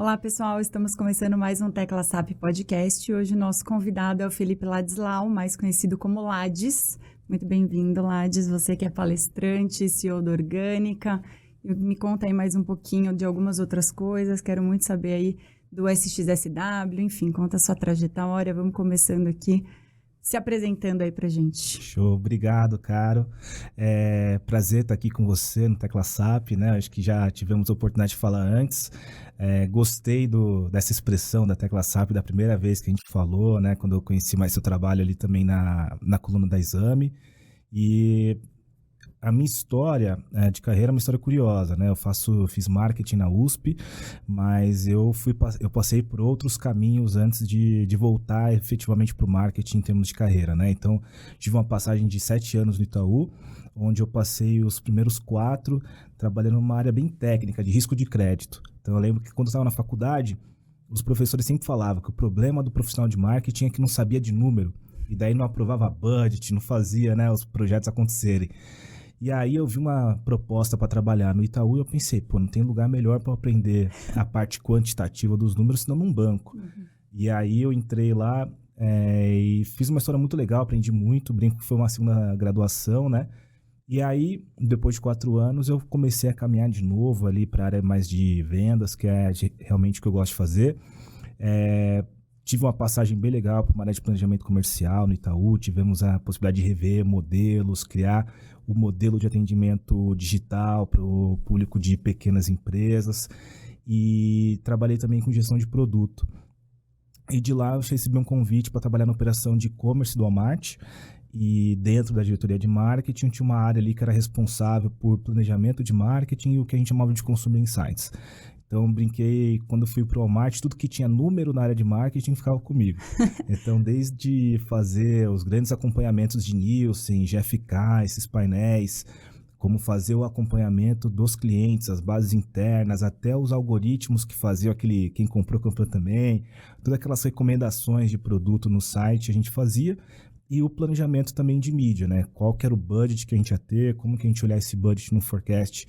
Olá, pessoal. Estamos começando mais um Tecla SAP Podcast. Hoje o nosso convidado é o Felipe Ladislau, mais conhecido como Lades. Muito bem-vindo, Lades. Você que é palestrante, CEO da Orgânica. Me conta aí mais um pouquinho de algumas outras coisas. Quero muito saber aí do SXSW. Enfim, conta a sua trajetória. Vamos começando aqui, se apresentando aí pra gente. Show, obrigado, Caro. Prazer estar aqui com você no Tecla SAP, né? Acho que já tivemos a oportunidade de falar antes. Gostei dessa expressão da Tecla SAP da primeira vez que a gente falou, né? Quando eu conheci mais seu trabalho ali também na coluna da Exame. E a minha história de carreira é uma história curiosa, né? Eu fiz marketing na USP, mas eu passei por outros caminhos antes de voltar efetivamente para o marketing em termos de carreira, né? Então, tive uma passagem de 7 anos no Itaú, onde eu passei os primeiros 4 trabalhando numa área bem técnica, de risco de crédito. Então, eu lembro que quando eu estava na faculdade, os professores sempre falavam que o problema do profissional de marketing é que não sabia de número, e daí não aprovava budget, não fazia, né, os projetos acontecerem. E aí eu vi uma proposta para trabalhar no Itaú e eu pensei, não tem lugar melhor para aprender a parte quantitativa dos números senão num banco. E aí eu entrei lá e fiz uma história muito legal, aprendi muito, brinco que foi uma segunda graduação, né? E aí, depois de 4 anos, eu comecei a caminhar de novo ali para a área mais de vendas, que é realmente o que eu gosto de fazer. Tive uma passagem bem legal para uma área de planejamento comercial no Itaú, tivemos a possibilidade de rever modelos, criar o modelo de atendimento digital para o público de pequenas empresas e trabalhei também com gestão de produto. E de lá eu recebi um convite para trabalhar na operação de e-commerce do Walmart e dentro da diretoria de marketing tinha uma área ali que era responsável por planejamento de marketing e o que a gente chamava de Consumer Insights. Então, brinquei, quando eu fui para o Walmart, tudo que tinha número na área de marketing ficava comigo. Então, desde fazer os grandes acompanhamentos de Nielsen, GfK, esses painéis, como fazer o acompanhamento dos clientes, as bases internas, até os algoritmos que faziam quem comprou também, todas aquelas recomendações de produto no site a gente fazia, e o planejamento também de mídia, né? Qual que era o budget que a gente ia ter, como que a gente olhar esse budget no forecast,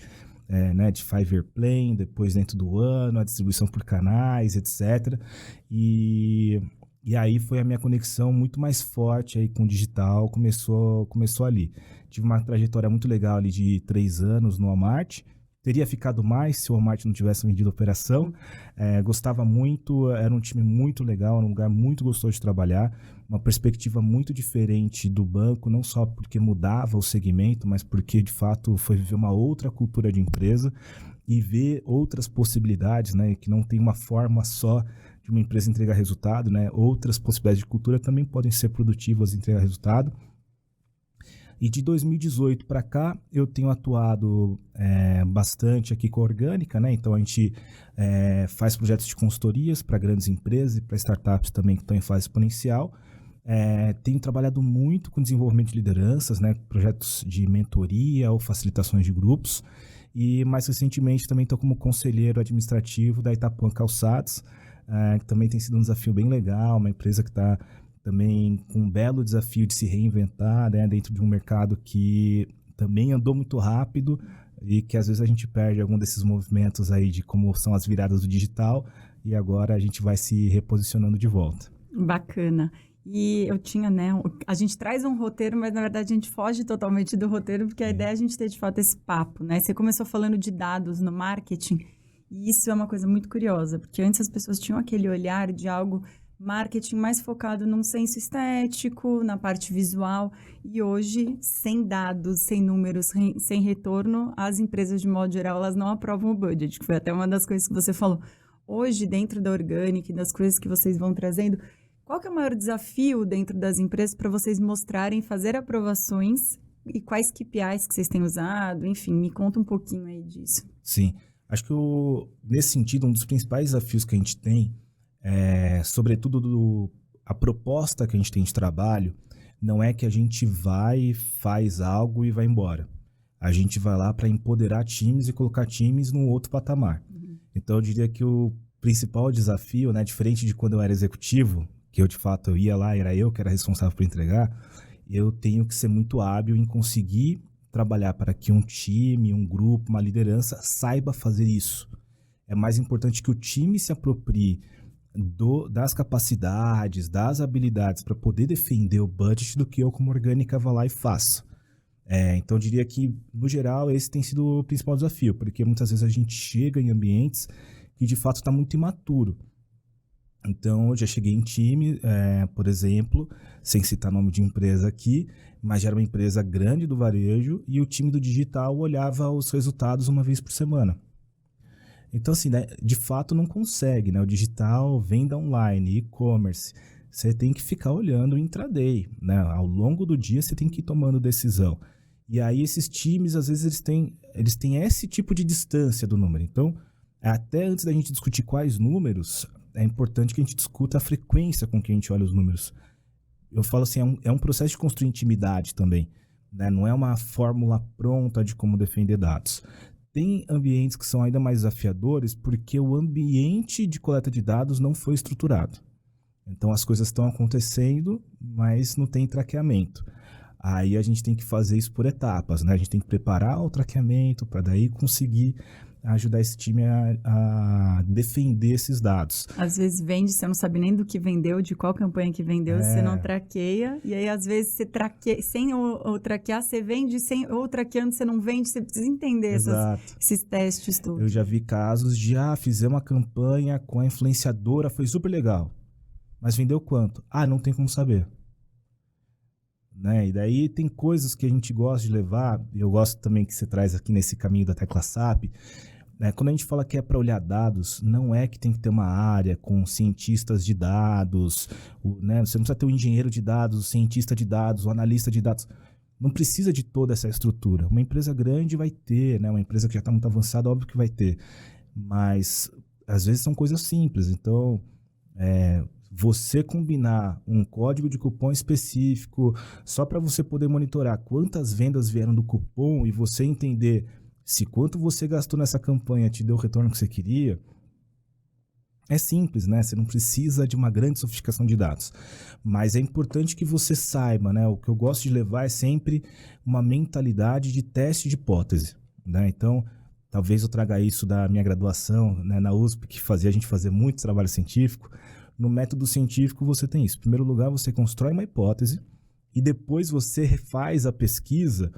né, de 5-year plan, depois dentro do ano, a distribuição por canais, etc. E aí foi a minha conexão muito mais forte aí com o digital, começou ali. Tive uma trajetória muito legal ali de 3 anos no Walmart. Teria ficado mais se o Walmart não tivesse vendido a operação. Gostava muito, era um time muito legal, era um lugar muito gostoso de trabalhar, uma perspectiva muito diferente do banco, não só porque mudava o segmento, mas porque de fato foi viver uma outra cultura de empresa e ver outras possibilidades, né, que não tem uma forma só de uma empresa entregar resultado, né, outras possibilidades de cultura também podem ser produtivas e entregar resultado. E de 2018 para cá, eu tenho atuado bastante aqui com a Orgânica, né? Então, a gente faz projetos de consultorias para grandes empresas e para startups também que estão em fase exponencial. Tenho trabalhado muito com desenvolvimento de lideranças, né? Projetos de mentoria ou facilitações de grupos. E, mais recentemente, também estou como conselheiro administrativo da Itapuã Calçados, que também tem sido um desafio bem legal, uma empresa que está também com um belo desafio de se reinventar, né, dentro de um mercado que também andou muito rápido e que às vezes a gente perde algum desses movimentos aí de como são as viradas do digital e agora a gente vai se reposicionando de volta. Bacana. E eu tinha, né, a gente traz um roteiro, mas na verdade a gente foge totalmente do roteiro, porque a ideia é a gente ter de fato esse papo, né? Você começou falando de dados no marketing e isso é uma coisa muito curiosa, porque antes as pessoas tinham aquele olhar de algo marketing mais focado num senso estético, na parte visual, e hoje, sem dados, sem números, sem retorno, as empresas, de modo geral, elas não aprovam o budget, que foi até uma das coisas que você falou. Hoje, dentro da Orgânica e das coisas que vocês vão trazendo, qual que é o maior desafio dentro das empresas para vocês mostrarem, fazer aprovações e quais KPIs que vocês têm usado? Enfim, me conta um pouquinho aí disso. Sim, acho que nesse sentido, um dos principais desafios que a gente tem sobretudo a proposta que a gente tem de trabalho, não é que a gente vai, faz algo e vai embora. A gente vai lá para empoderar times e colocar times num outro patamar. Então, eu diria que o principal desafio, né, diferente de quando eu era executivo, que eu de fato eu ia lá, era eu que era responsável por entregar, eu tenho que ser muito hábil em conseguir trabalhar para que um time, um grupo, uma liderança saiba fazer isso. É mais importante que o time se aproprie das capacidades, das habilidades para poder defender o budget do que eu, como orgânica, vá lá e faço. Então, eu diria que, no geral, esse tem sido o principal desafio, porque muitas vezes a gente chega em ambientes que, de fato, está muito imaturo. Então, eu já cheguei em time, por exemplo, sem citar nome de empresa aqui, mas já era uma empresa grande do varejo e o time do digital olhava os resultados uma vez por semana. Então, assim, né, de fato não consegue, né? O digital, venda online, e-commerce, você tem que ficar olhando o intraday, né? Ao longo do dia você tem que ir tomando decisão. E aí esses times, às vezes, eles têm esse tipo de distância do número. Então, até antes da gente discutir quais números, é importante que a gente discuta a frequência com que a gente olha os números. Eu falo assim, é um processo de construir intimidade também, né? Não é uma fórmula pronta de como defender dados. Tem ambientes que são ainda mais desafiadores porque o ambiente de coleta de dados não foi estruturado. Então, as coisas estão acontecendo, mas não tem traqueamento. Aí a gente tem que fazer isso por etapas, né? A gente tem que preparar o traqueamento para daí conseguir ajudar esse time a defender esses dados. Às vezes vende, você não sabe nem do que vendeu, de qual campanha que vendeu, você não traqueia. E aí, às vezes, você traqueia, sem o traquear, você vende, ou traqueando, você não vende. Você precisa entender esses testes todos. Eu já vi casos de, fizemos uma campanha com a influenciadora, foi super legal. Mas vendeu quanto? Não tem como saber. Né? E daí tem coisas que a gente gosta de levar, e eu gosto também que você traz aqui nesse caminho da Tecla SAP, né? Quando a gente fala que é para olhar dados, não é que tem que ter uma área com cientistas de dados, né? Você não precisa ter um engenheiro de dados, um cientista de dados, um analista de dados. Não precisa de toda essa estrutura. Uma empresa grande vai ter, né? Uma empresa que já está muito avançada, óbvio que vai ter. Mas, às vezes, são coisas simples. Então, você combinar um código de cupom específico só para você poder monitorar quantas vendas vieram do cupom e você entender se quanto você gastou nessa campanha te deu o retorno que você queria, é simples, né? Você não precisa de uma grande sofisticação de dados. Mas é importante que você saiba, né? O que eu gosto de levar é sempre uma mentalidade de teste de hipótese, né? Então, talvez eu traga isso da minha graduação, né, na USP, que fazia a gente fazer muito trabalho científico. No método científico você tem isso. Em primeiro lugar, você constrói uma hipótese e depois você refaz a pesquisa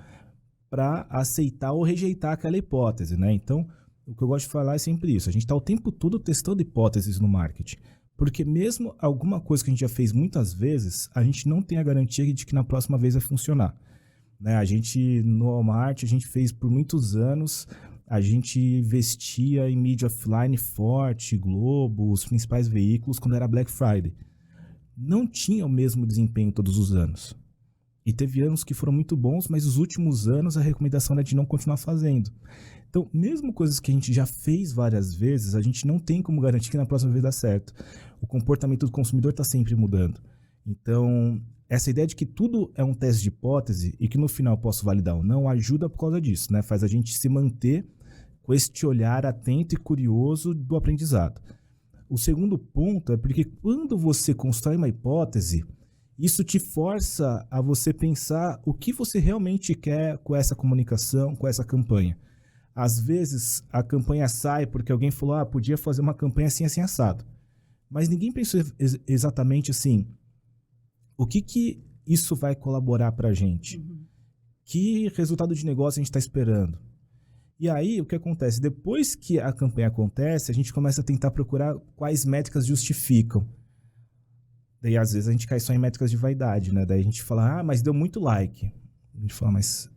para aceitar ou rejeitar aquela hipótese, né? Então, o que eu gosto de falar é sempre isso. A gente está o tempo todo testando hipóteses no marketing. Porque mesmo alguma coisa que a gente já fez muitas vezes, a gente não tem a garantia de que na próxima vez vai funcionar. Né? A gente, no Walmart, a gente fez por muitos anos... A gente investia em mídia offline forte, Globo, os principais veículos, quando era Black Friday. Não tinha o mesmo desempenho todos os anos. E teve anos que foram muito bons, mas os últimos anos a recomendação era de não continuar fazendo. Então, mesmo coisas que a gente já fez várias vezes, a gente não tem como garantir que na próxima vez dá certo. O comportamento do consumidor está sempre mudando. Então, essa ideia de que tudo é um teste de hipótese e que no final posso validar ou não, ajuda por causa disso, né? Faz a gente se manter com este olhar atento e curioso do aprendizado. O segundo ponto é porque quando você constrói uma hipótese, isso te força a você pensar o que você realmente quer com essa comunicação, com essa campanha. Às vezes, a campanha sai porque alguém falou, podia fazer uma campanha assim, assim, assado. Mas ninguém pensou exatamente assim, o que isso vai colaborar para a gente? Que resultado de negócio a gente está esperando? E aí, o que acontece? Depois que a campanha acontece, a gente começa a tentar procurar quais métricas justificam. Daí, às vezes, a gente cai só em métricas de vaidade, né? Daí a gente fala, mas deu muito like. A gente fala, mas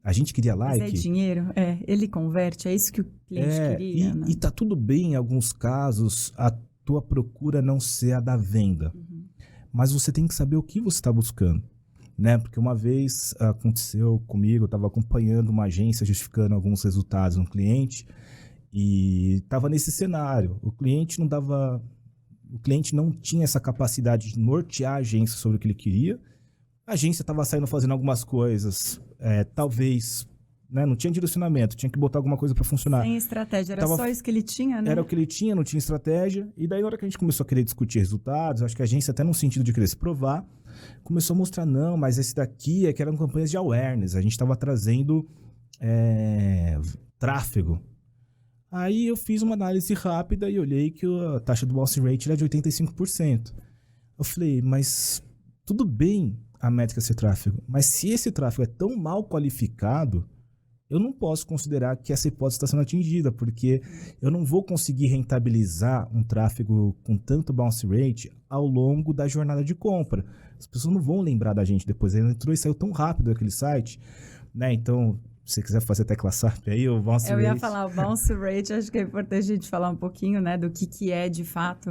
a gente queria like? Mas é dinheiro, ele converte, é isso que o cliente queria, né? E tá tudo bem em alguns casos a tua procura não ser a da venda. Mas você tem que saber o que você está buscando. Né? Porque uma vez aconteceu comigo, eu estava acompanhando uma agência justificando alguns resultados no cliente e estava nesse cenário. O cliente não tinha essa capacidade de nortear a agência sobre o que ele queria. A agência estava saindo fazendo algumas coisas, talvez, né? Não tinha direcionamento, tinha que botar alguma coisa para funcionar. Sem estratégia, era só isso que ele tinha, né? Era o que ele tinha, não tinha estratégia. E daí, na hora que a gente começou a querer discutir resultados, acho que a agência, até no sentido de querer se provar, começou a mostrar, não, mas esse daqui que eram campanhas de awareness. A gente estava trazendo tráfego. Aí eu fiz uma análise rápida e olhei que a taxa do bounce rate era de 85%. Eu falei, mas tudo bem a métrica ser tráfego, mas se esse tráfego é tão mal qualificado, eu não posso considerar que essa hipótese está sendo atingida, porque eu não vou conseguir rentabilizar um tráfego com tanto bounce rate ao longo da jornada de compra. As pessoas não vão lembrar da gente depois. Ele entrou e saiu tão rápido aquele site, né? Então, se você quiser fazer tecla SAP aí, o bounce rate... Eu ia falar, o bounce rate, acho que é importante a gente falar um pouquinho, né, do que é, de fato,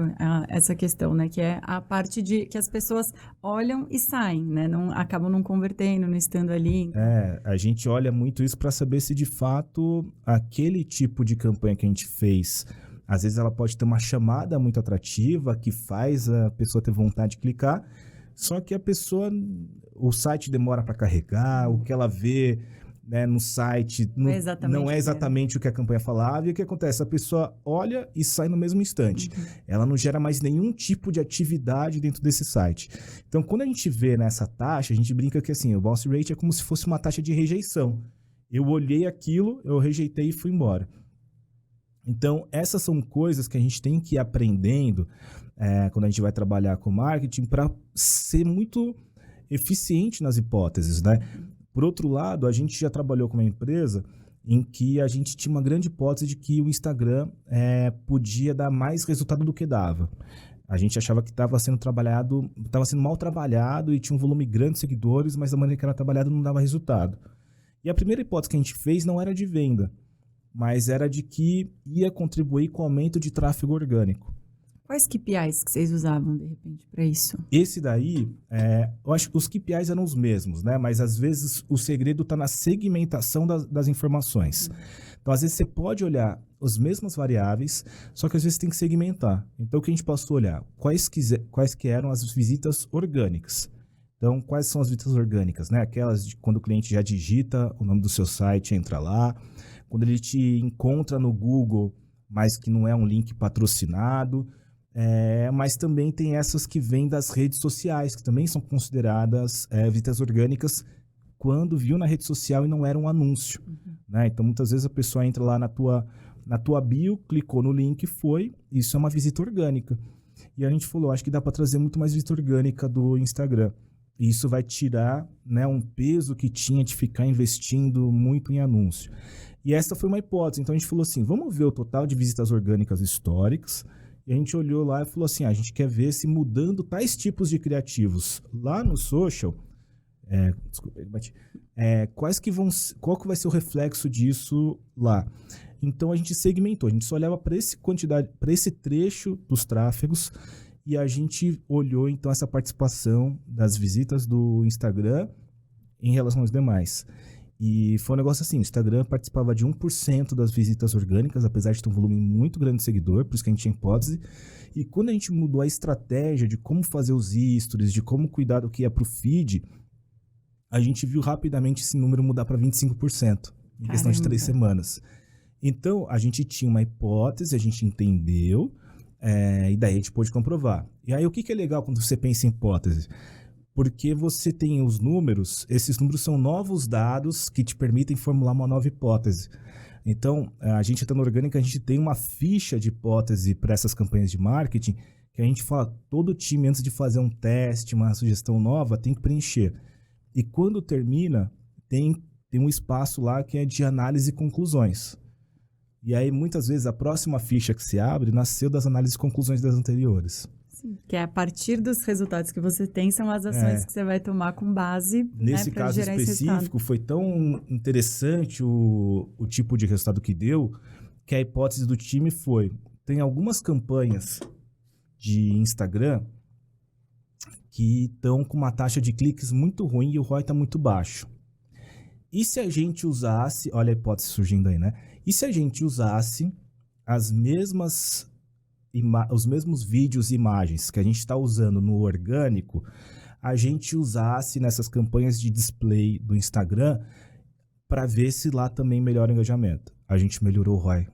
essa questão, né, que é a parte de que as pessoas olham e saem, né, acabam não convertendo, não estando ali. Então... a gente olha muito isso para saber se, de fato, aquele tipo de campanha que a gente fez, às vezes ela pode ter uma chamada muito atrativa que faz a pessoa ter vontade de clicar, só que a pessoa, o site demora para carregar, o que ela vê... Né, no site, não é exatamente o que a campanha falava, e o que acontece? A pessoa olha e sai no mesmo instante. Ela não gera mais nenhum tipo de atividade dentro desse site. Então, quando a gente vê nessa taxa, a gente brinca que assim, o bounce rate é como se fosse uma taxa de rejeição. Eu olhei aquilo, eu rejeitei e fui embora. Então, essas são coisas que a gente tem que ir aprendendo quando a gente vai trabalhar com marketing para ser muito eficiente nas hipóteses, né? Por outro lado, a gente já trabalhou com uma empresa em que a gente tinha uma grande hipótese de que o Instagram podia dar mais resultado do que dava. A gente achava que estava sendo mal trabalhado e tinha um volume grande de seguidores, mas da maneira que era trabalhado não dava resultado. E a primeira hipótese que a gente fez não era de venda, mas era de que ia contribuir com o aumento de tráfego orgânico. Quais KPIs que vocês usavam, de repente, para isso? Esse daí, eu acho que os KPIs eram os mesmos, né? Mas, às vezes, o segredo está na segmentação das informações. Então, às vezes, você pode olhar as mesmas variáveis, só que, às vezes, tem que segmentar. Então, o que a gente passou a olhar? Quais que eram as visitas orgânicas? Então, quais são as visitas orgânicas, né? Aquelas de quando o cliente já digita o nome do seu site, entra lá. Quando ele te encontra no Google, mas que não é um link patrocinado... mas também tem essas que vêm das redes sociais, que também são consideradas visitas orgânicas quando viu na rede social e não era um anúncio. Né? Então, muitas vezes a pessoa entra lá na tua bio, clicou no link e foi. Isso é uma visita orgânica. E a gente falou, acho que dá para trazer muito mais visita orgânica do Instagram. E isso vai tirar, né, um peso que tinha de ficar investindo muito em anúncio. E essa foi uma hipótese. Então, a gente falou assim, vamos ver o total de visitas orgânicas históricas. E a gente olhou lá e falou assim, a gente quer ver se mudando tais tipos de criativos lá no social, qual que vai ser o reflexo disso lá. Então a gente segmentou, a gente só olhava para esse trecho dos tráfegos e a gente olhou então essa participação das visitas do Instagram em relação aos demais. E foi um negócio assim, o Instagram participava de 1% das visitas orgânicas, apesar de ter um volume muito grande de seguidor, por isso que a gente tinha hipótese. E quando a gente mudou a estratégia de como fazer os stories, de como cuidar do que ia para o feed, a gente viu rapidamente esse número mudar para 25%, em questão de 3 semanas. Então, a gente tinha uma hipótese, a gente entendeu, e daí a gente pôde comprovar. E aí, o que é legal quando você pensa em hipótese? Porque você tem os números, esses números são novos dados que te permitem formular uma nova hipótese. Então, a gente está no Orgânica, a gente tem uma ficha de hipótese para essas campanhas de marketing, que a gente fala, todo time, antes de fazer um teste, uma sugestão nova, tem que preencher. E quando termina, tem um espaço lá que é de análise e conclusões. E aí, muitas vezes, a próxima ficha que se abre nasceu das análises e conclusões das anteriores. Sim, que é a partir dos resultados que você tem, são as ações que você vai tomar com base, nesse caso específico, foi tão interessante o tipo de resultado que deu, que a hipótese do time foi, tem algumas campanhas de Instagram que estão com uma taxa de cliques muito ruim e o ROI está muito baixo. E se a gente usasse, olha a hipótese surgindo aí, né? E se a gente usasse os mesmos vídeos e imagens que a gente está usando no orgânico, a gente usasse nessas campanhas de display do Instagram para ver se lá também melhora o engajamento. A gente melhorou o ROI.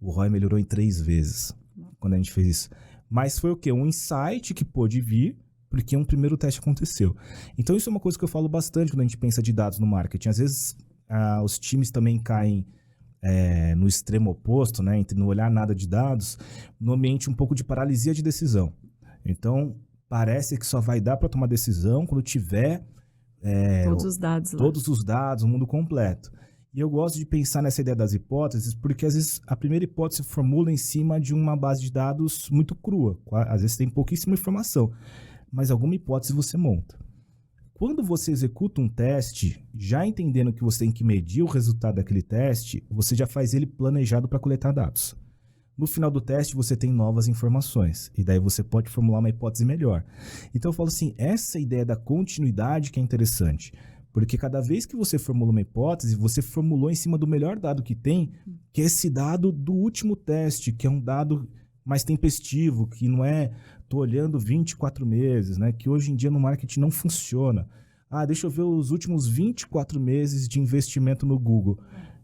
O ROI melhorou em 3 vezes quando a gente fez isso. Mas foi o quê? Um insight que pôde vir porque um primeiro teste aconteceu. Então isso é uma coisa que eu falo bastante quando a gente pensa de dados no marketing. Às vezes os times também caem no extremo oposto, né, entre não olhar nada de dados, no ambiente um pouco de paralisia de decisão. Então, parece que só vai dar para tomar decisão quando tiver todos os dados lá. Todos os dados, o mundo completo. E eu gosto de pensar nessa ideia das hipóteses, porque às vezes a primeira hipótese se formula em cima de uma base de dados muito crua. Às vezes tem pouquíssima informação, mas alguma hipótese você monta. Quando você executa um teste, já entendendo que você tem que medir o resultado daquele teste, você já faz ele planejado para coletar dados. No final do teste, você tem novas informações, e daí você pode formular uma hipótese melhor. Então eu falo assim, essa ideia da continuidade que é interessante, porque cada vez que você formula uma hipótese, você formulou em cima do melhor dado que tem, que é esse dado do último teste, que é um dado mais tempestivo, que não é, tô olhando 24 meses, né? Que hoje em dia no marketing não funciona. Deixa eu ver os últimos 24 meses de investimento no Google.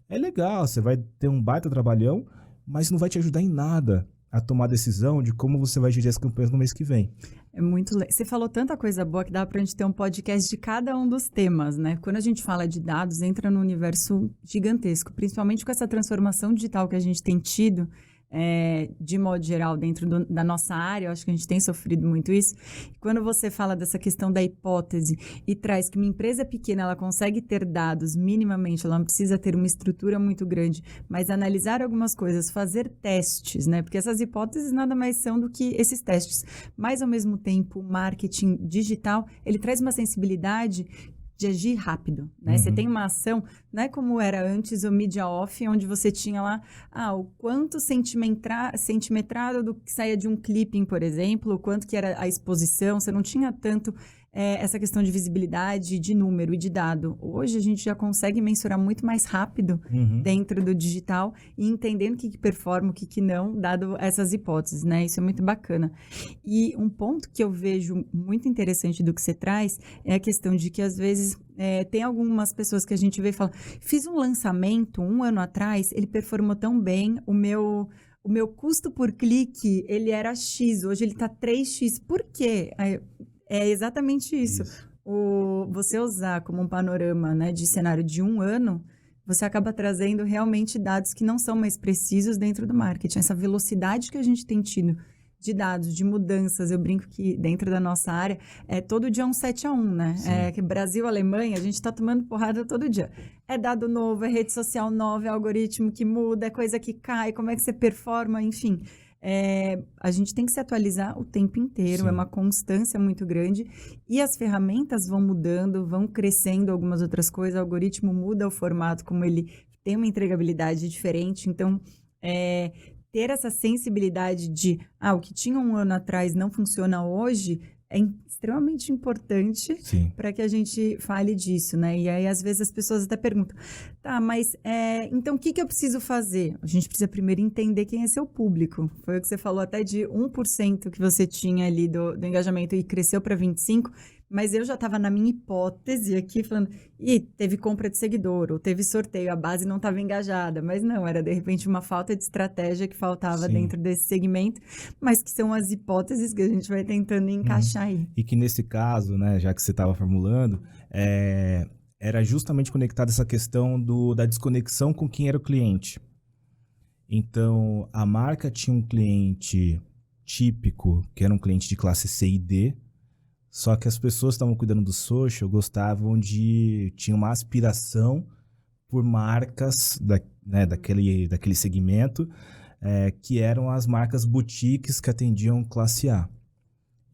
É legal, você vai ter um baita trabalhão, mas não vai te ajudar em nada a tomar decisão de como você vai gerir as campanhas no mês que vem. É muito legal. Você falou tanta coisa boa que dá pra gente ter um podcast de cada um dos temas, né? Quando a gente fala de dados, entra num universo gigantesco, principalmente com essa transformação digital que a gente tem tido, de modo geral, dentro da nossa área. Eu acho que a gente tem sofrido muito isso. E quando você fala dessa questão da hipótese e traz que uma empresa pequena, ela consegue ter dados minimamente, ela não precisa ter uma estrutura muito grande, mas analisar algumas coisas, fazer testes, né? Porque essas hipóteses nada mais são do que esses testes. Mas, ao mesmo tempo, o marketing digital, ele traz uma sensibilidade de agir rápido, né? Você tem uma ação, não é como era antes o media off, onde você tinha lá, o quanto centimetrado do que saía de um clipping, por exemplo, o quanto que era a exposição, você não tinha tanto essa questão de visibilidade, de número e de dado. Hoje a gente já consegue mensurar muito mais rápido dentro do digital e entendendo o que performa, o que não, dado essas hipóteses, né? Isso é muito bacana. E um ponto que eu vejo muito interessante do que você traz é a questão de que, às vezes, tem algumas pessoas que a gente vê e fala, fiz um lançamento 1 ano atrás, ele performou tão bem, o meu custo por clique, ele era X, hoje ele está 3X. Por quê? É exatamente isso. Você usar como um panorama, né, de cenário de 1 ano, você acaba trazendo realmente dados que não são mais precisos dentro do marketing. Essa velocidade que a gente tem tido de dados, de mudanças, eu brinco que dentro da nossa área é todo dia um 7-1, né? Que Brasil, Alemanha, a gente está tomando porrada todo dia. É dado novo, é rede social nova, é algoritmo que muda, é coisa que cai, como é que você performa, enfim. A gente tem que se atualizar o tempo inteiro, é uma constância muito grande, e as ferramentas vão mudando, vão crescendo algumas outras coisas, o algoritmo muda o formato, como ele tem uma entregabilidade diferente, então ter essa sensibilidade de o que tinha 1 ano atrás não funciona hoje é extremamente importante para que a gente fale disso, né? E aí, às vezes, as pessoas até perguntam, mas então o que eu preciso fazer? A gente precisa primeiro entender quem é seu público. Foi o que você falou, até de 1% que você tinha ali do engajamento e cresceu para 25%, mas eu já estava na minha hipótese aqui falando, teve compra de seguidor, ou teve sorteio, a base não estava engajada, mas não, era de repente uma falta de estratégia que faltava dentro desse segmento, mas que são as hipóteses que a gente vai tentando encaixar aí. E que nesse caso, né, já que você estava formulando, era justamente conectada essa questão da desconexão com quem era o cliente. Então, a marca tinha um cliente típico, que era um cliente de classe C e D, só que as pessoas que estavam cuidando do social gostavam tinham uma aspiração por marcas daquele segmento, que eram as marcas boutiques que atendiam classe A.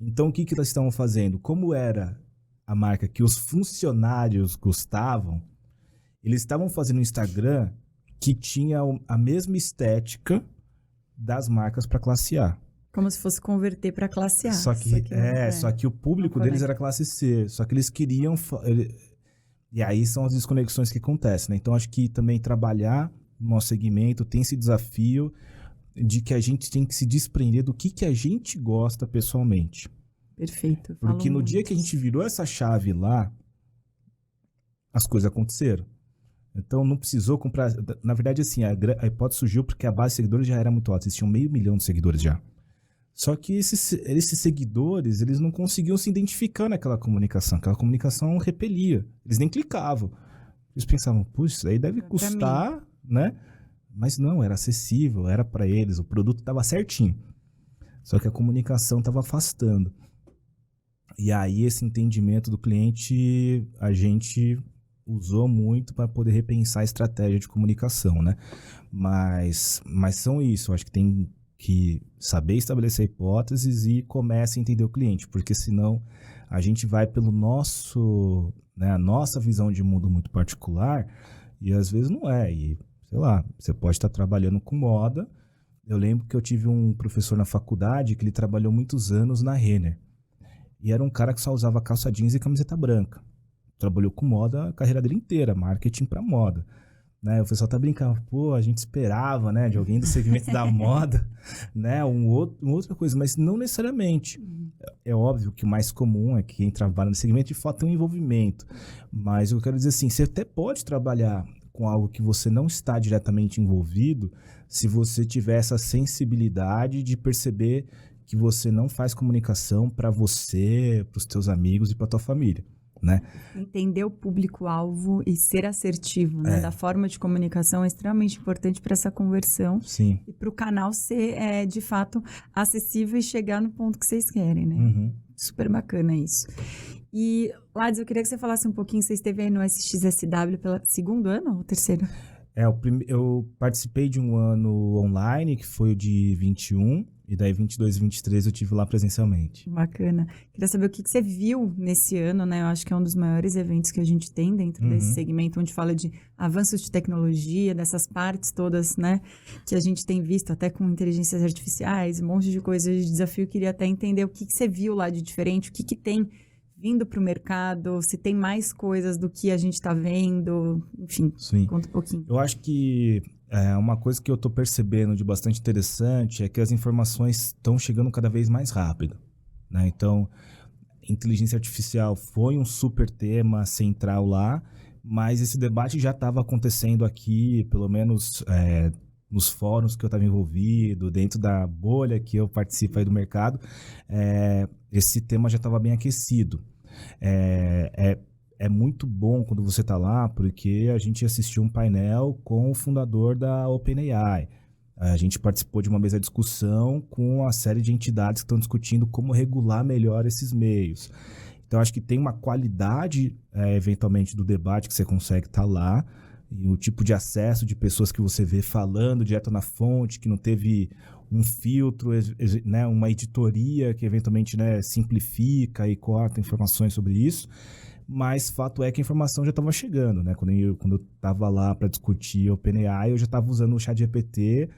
Então, o que elas estavam fazendo? Como era a marca que os funcionários gostavam, eles estavam fazendo um Instagram que tinha a mesma estética das marcas para classe A. Como se fosse converter para classe A. Só que o público deles era classe C. Só que eles queriam... E aí são as desconexões que acontecem, né? Então, acho que também trabalhar no nosso segmento tem esse desafio de que a gente tem que se desprender do que a gente gosta pessoalmente. Perfeito. Porque no dia que a gente virou essa chave lá, as coisas aconteceram. Então, não precisou comprar... Na verdade, assim, a hipótese surgiu porque a base de seguidores já era muito alta. Existiam 500 mil de seguidores já. Só que esses seguidores, eles não conseguiam se identificar naquela comunicação. Aquela comunicação repelia. Eles nem clicavam. Eles pensavam, puxa, isso aí deve custar, né? Mas não, era acessível, era para eles, o produto estava certinho. Só que a comunicação estava afastando. E aí esse entendimento do cliente a gente usou muito para poder repensar a estratégia de comunicação, né? Mas são isso, eu acho que tem que saber estabelecer hipóteses e começa a entender o cliente, porque senão a gente vai pelo nosso, né, a nossa visão de mundo muito particular e às vezes não é. E, sei lá, você pode estar trabalhando com moda. Eu lembro que eu tive um professor na faculdade que ele trabalhou muitos anos na Renner. E era um cara que só usava calça jeans e camiseta branca. Trabalhou com moda a carreira dele inteira, marketing para moda. Né? O pessoal tá brincando, pô, a gente esperava, né, de alguém do segmento da moda, né, uma outra coisa, mas não necessariamente. É óbvio que o mais comum é que quem trabalha no segmento de fato tem um envolvimento. Mas eu quero dizer assim, você até pode trabalhar com algo que você não está diretamente envolvido, se você tiver essa sensibilidade de perceber que você não faz comunicação para você, para os teus amigos e para tua família, né? Entender o público-alvo e ser assertivo, né? Da forma de comunicação é extremamente importante para essa conversão. Sim. E para o canal ser, de fato, acessível e chegar no ponto que vocês querem, né? Uhum. Super bacana isso. E, Lades, eu queria que você falasse um pouquinho, você esteve aí no SXSW pelo segundo ano ou terceiro? Eu participei de um ano online, que foi o de 21, e daí 22 e 23 eu tive lá presencialmente. Bacana. Queria saber o que você viu nesse ano, né? Eu acho que é um dos maiores eventos que a gente tem dentro desse segmento, onde fala de avanços de tecnologia, dessas partes todas, né? Que a gente tem visto até com inteligências artificiais, um monte de coisas de desafio. Eu queria até entender o que você viu lá de diferente, o que tem vindo para o mercado, se tem mais coisas do que a gente está vendo, enfim, Sim. Conta um pouquinho. Eu acho que uma coisa que eu estou percebendo de bastante interessante é que as informações estão chegando cada vez mais rápido, né? Então, inteligência artificial foi um super tema central lá, mas esse debate já estava acontecendo aqui, pelo menos nos fóruns que eu estava envolvido, dentro da bolha que eu participo aí do mercado, esse tema já estava bem aquecido. É muito bom quando você está lá, porque a gente assistiu um painel com o fundador da OpenAI. A gente participou de uma mesa de discussão com uma série de entidades que estão discutindo como regular melhor esses meios. Então, acho que tem uma qualidade, eventualmente, do debate que você consegue estar lá, e o tipo de acesso de pessoas que você vê falando direto na fonte, que não teve um filtro, né, uma editoria que eventualmente, né, simplifica e corta informações sobre isso. Mas fato é que a informação já estava chegando, né? Quando eu estava lá para discutir o OpenAI, eu já estava usando o ChatGPT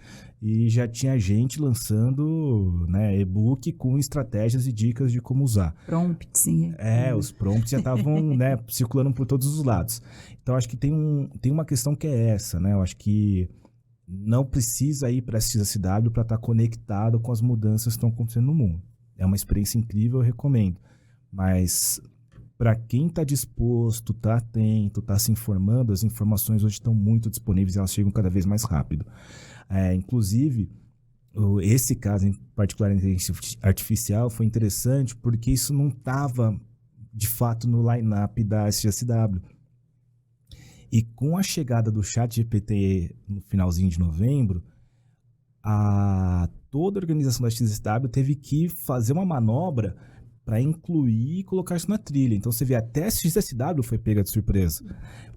e já tinha gente lançando, né, e-book com estratégias e dicas de como usar. Prompts, sim. Os prompts já estavam, né, circulando por todos os lados. Então, acho que tem uma questão que é essa, né? Eu acho que não precisa ir para a SXSW para estar conectado com as mudanças que estão acontecendo no mundo. É uma experiência incrível, eu recomendo. Mas para quem está disposto, está atento, está se informando, as informações hoje estão muito disponíveis e elas chegam cada vez mais rápido. Inclusive, esse caso em particular da inteligência artificial foi interessante porque isso não estava, de fato, no line-up da SXSW. E com a chegada do ChatGPT no finalzinho de novembro, toda a organização da SXSW teve que fazer uma manobra para incluir e colocar isso na trilha. Então, você vê, até a SXSW foi pega de surpresa.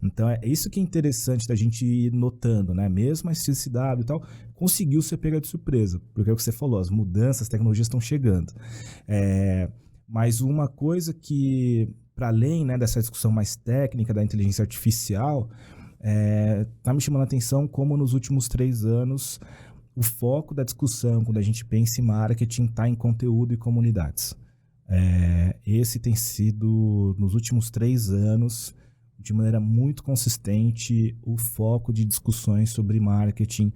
Então, é isso que é interessante da gente ir notando, né? Mesmo a SXSW e tal, conseguiu ser pega de surpresa. Porque é o que você falou, as mudanças, as tecnologias estão chegando. Mas uma coisa que, para além, né, dessa discussão mais técnica da inteligência artificial, tá me chamando a atenção como nos últimos 3 anos o foco da discussão, quando a gente pensa em marketing, está em conteúdo e comunidades. Esse tem sido, nos últimos 3 anos, de maneira muito consistente, o foco de discussões sobre marketing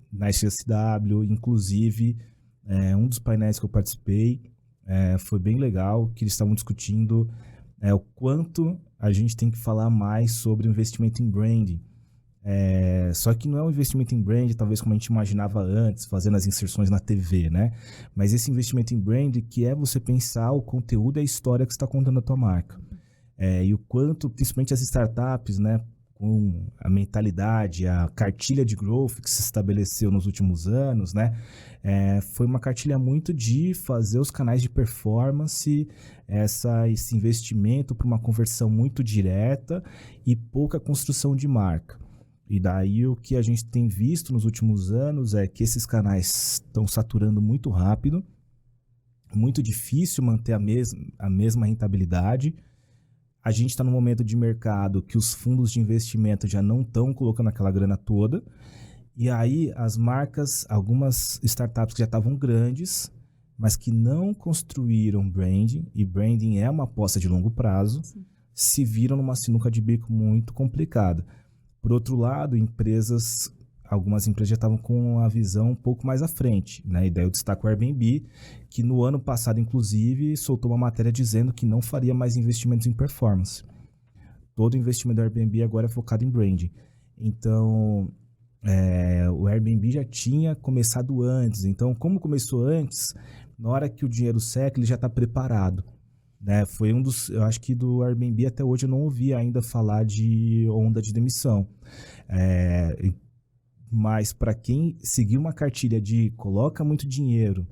na SXSW. Inclusive, um dos painéis que eu participei foi bem legal, que eles estavam discutindo o quanto a gente tem que falar mais sobre investimento em branding. Só que não é um investimento em brand, talvez como a gente imaginava antes, fazendo as inserções na TV, né? Mas esse investimento em brand que é você pensar o conteúdo e a história que você está contando da tua marca. E o quanto, principalmente as startups, né? com a mentalidade, a cartilha de growth que se estabeleceu nos últimos anos, né? Foi uma cartilha muito de fazer os canais de performance, esse investimento para uma conversão muito direta e pouca construção de marca. E daí o que a gente tem visto nos últimos anos é que esses canais estão saturando muito rápido, muito difícil manter a mesma rentabilidade. A gente está num momento de mercado que os fundos de investimento já não estão colocando aquela grana toda. E aí as marcas, algumas startups que já estavam grandes, mas que não construíram branding, e branding é uma aposta de longo prazo, sim, se viram numa sinuca de bico muito complicada. Por outro lado, algumas empresas já estavam com a visão um pouco mais à frente, né? E daí eu destaco o Airbnb, que no ano passado, inclusive, soltou uma matéria dizendo que não faria mais investimentos em performance. Todo o investimento do Airbnb agora é focado em branding. Então, o Airbnb já tinha começado antes. Então, como começou antes, na hora que o dinheiro seca, ele já está preparado. Né? Foi eu acho que do Airbnb até hoje eu não ouvi ainda falar de onda de demissão. Mas para quem seguir uma cartilha de coloca muito dinheiro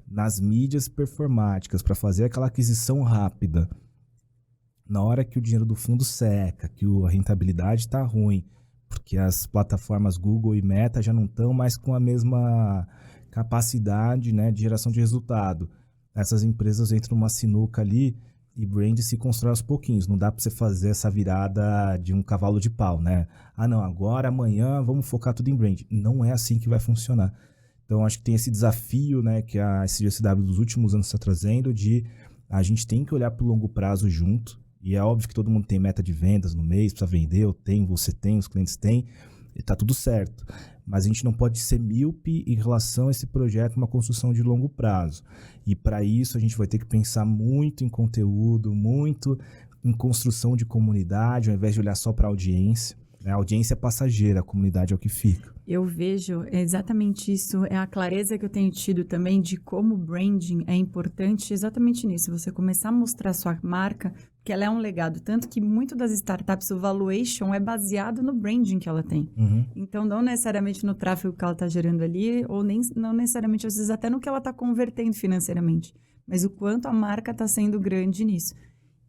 nas mídias performáticas para fazer aquela aquisição rápida, na hora que o dinheiro do fundo seca, que a rentabilidade está ruim, porque as plataformas Google e Meta já não estão mais com a mesma capacidade, né, de geração de resultado. Essas empresas entram numa sinuca ali e brand se constrói aos pouquinhos. Não dá para você fazer essa virada de um cavalo de pau, né? Ah, não, agora, amanhã, vamos focar tudo em brand. Não é assim que vai funcionar. Então, acho que tem esse desafio, né, que a SGSW dos últimos anos está trazendo, de a gente tem que olhar para o longo prazo junto. E é óbvio que todo mundo tem meta de vendas no mês para vender, eu tenho, você tem, os clientes têm, e tá tudo certo. Mas a gente não pode ser míope em relação a esse projeto, uma construção de longo prazo. E para isso a gente vai ter que pensar muito em conteúdo, muito em construção de comunidade, ao invés de olhar só para a audiência. A audiência é passageira, a comunidade é o que fica. Eu vejo exatamente isso, é a clareza que eu tenho tido também de como o branding é importante exatamente nisso, você começar a mostrar a sua marca, porque ela é um legado, tanto que muito das startups, o valuation é baseado no branding que ela tem. Uhum. Então, não necessariamente no tráfego que ela está gerando ali, ou não necessariamente, às vezes, até no que ela está convertendo financeiramente, mas o quanto a marca está sendo grande nisso.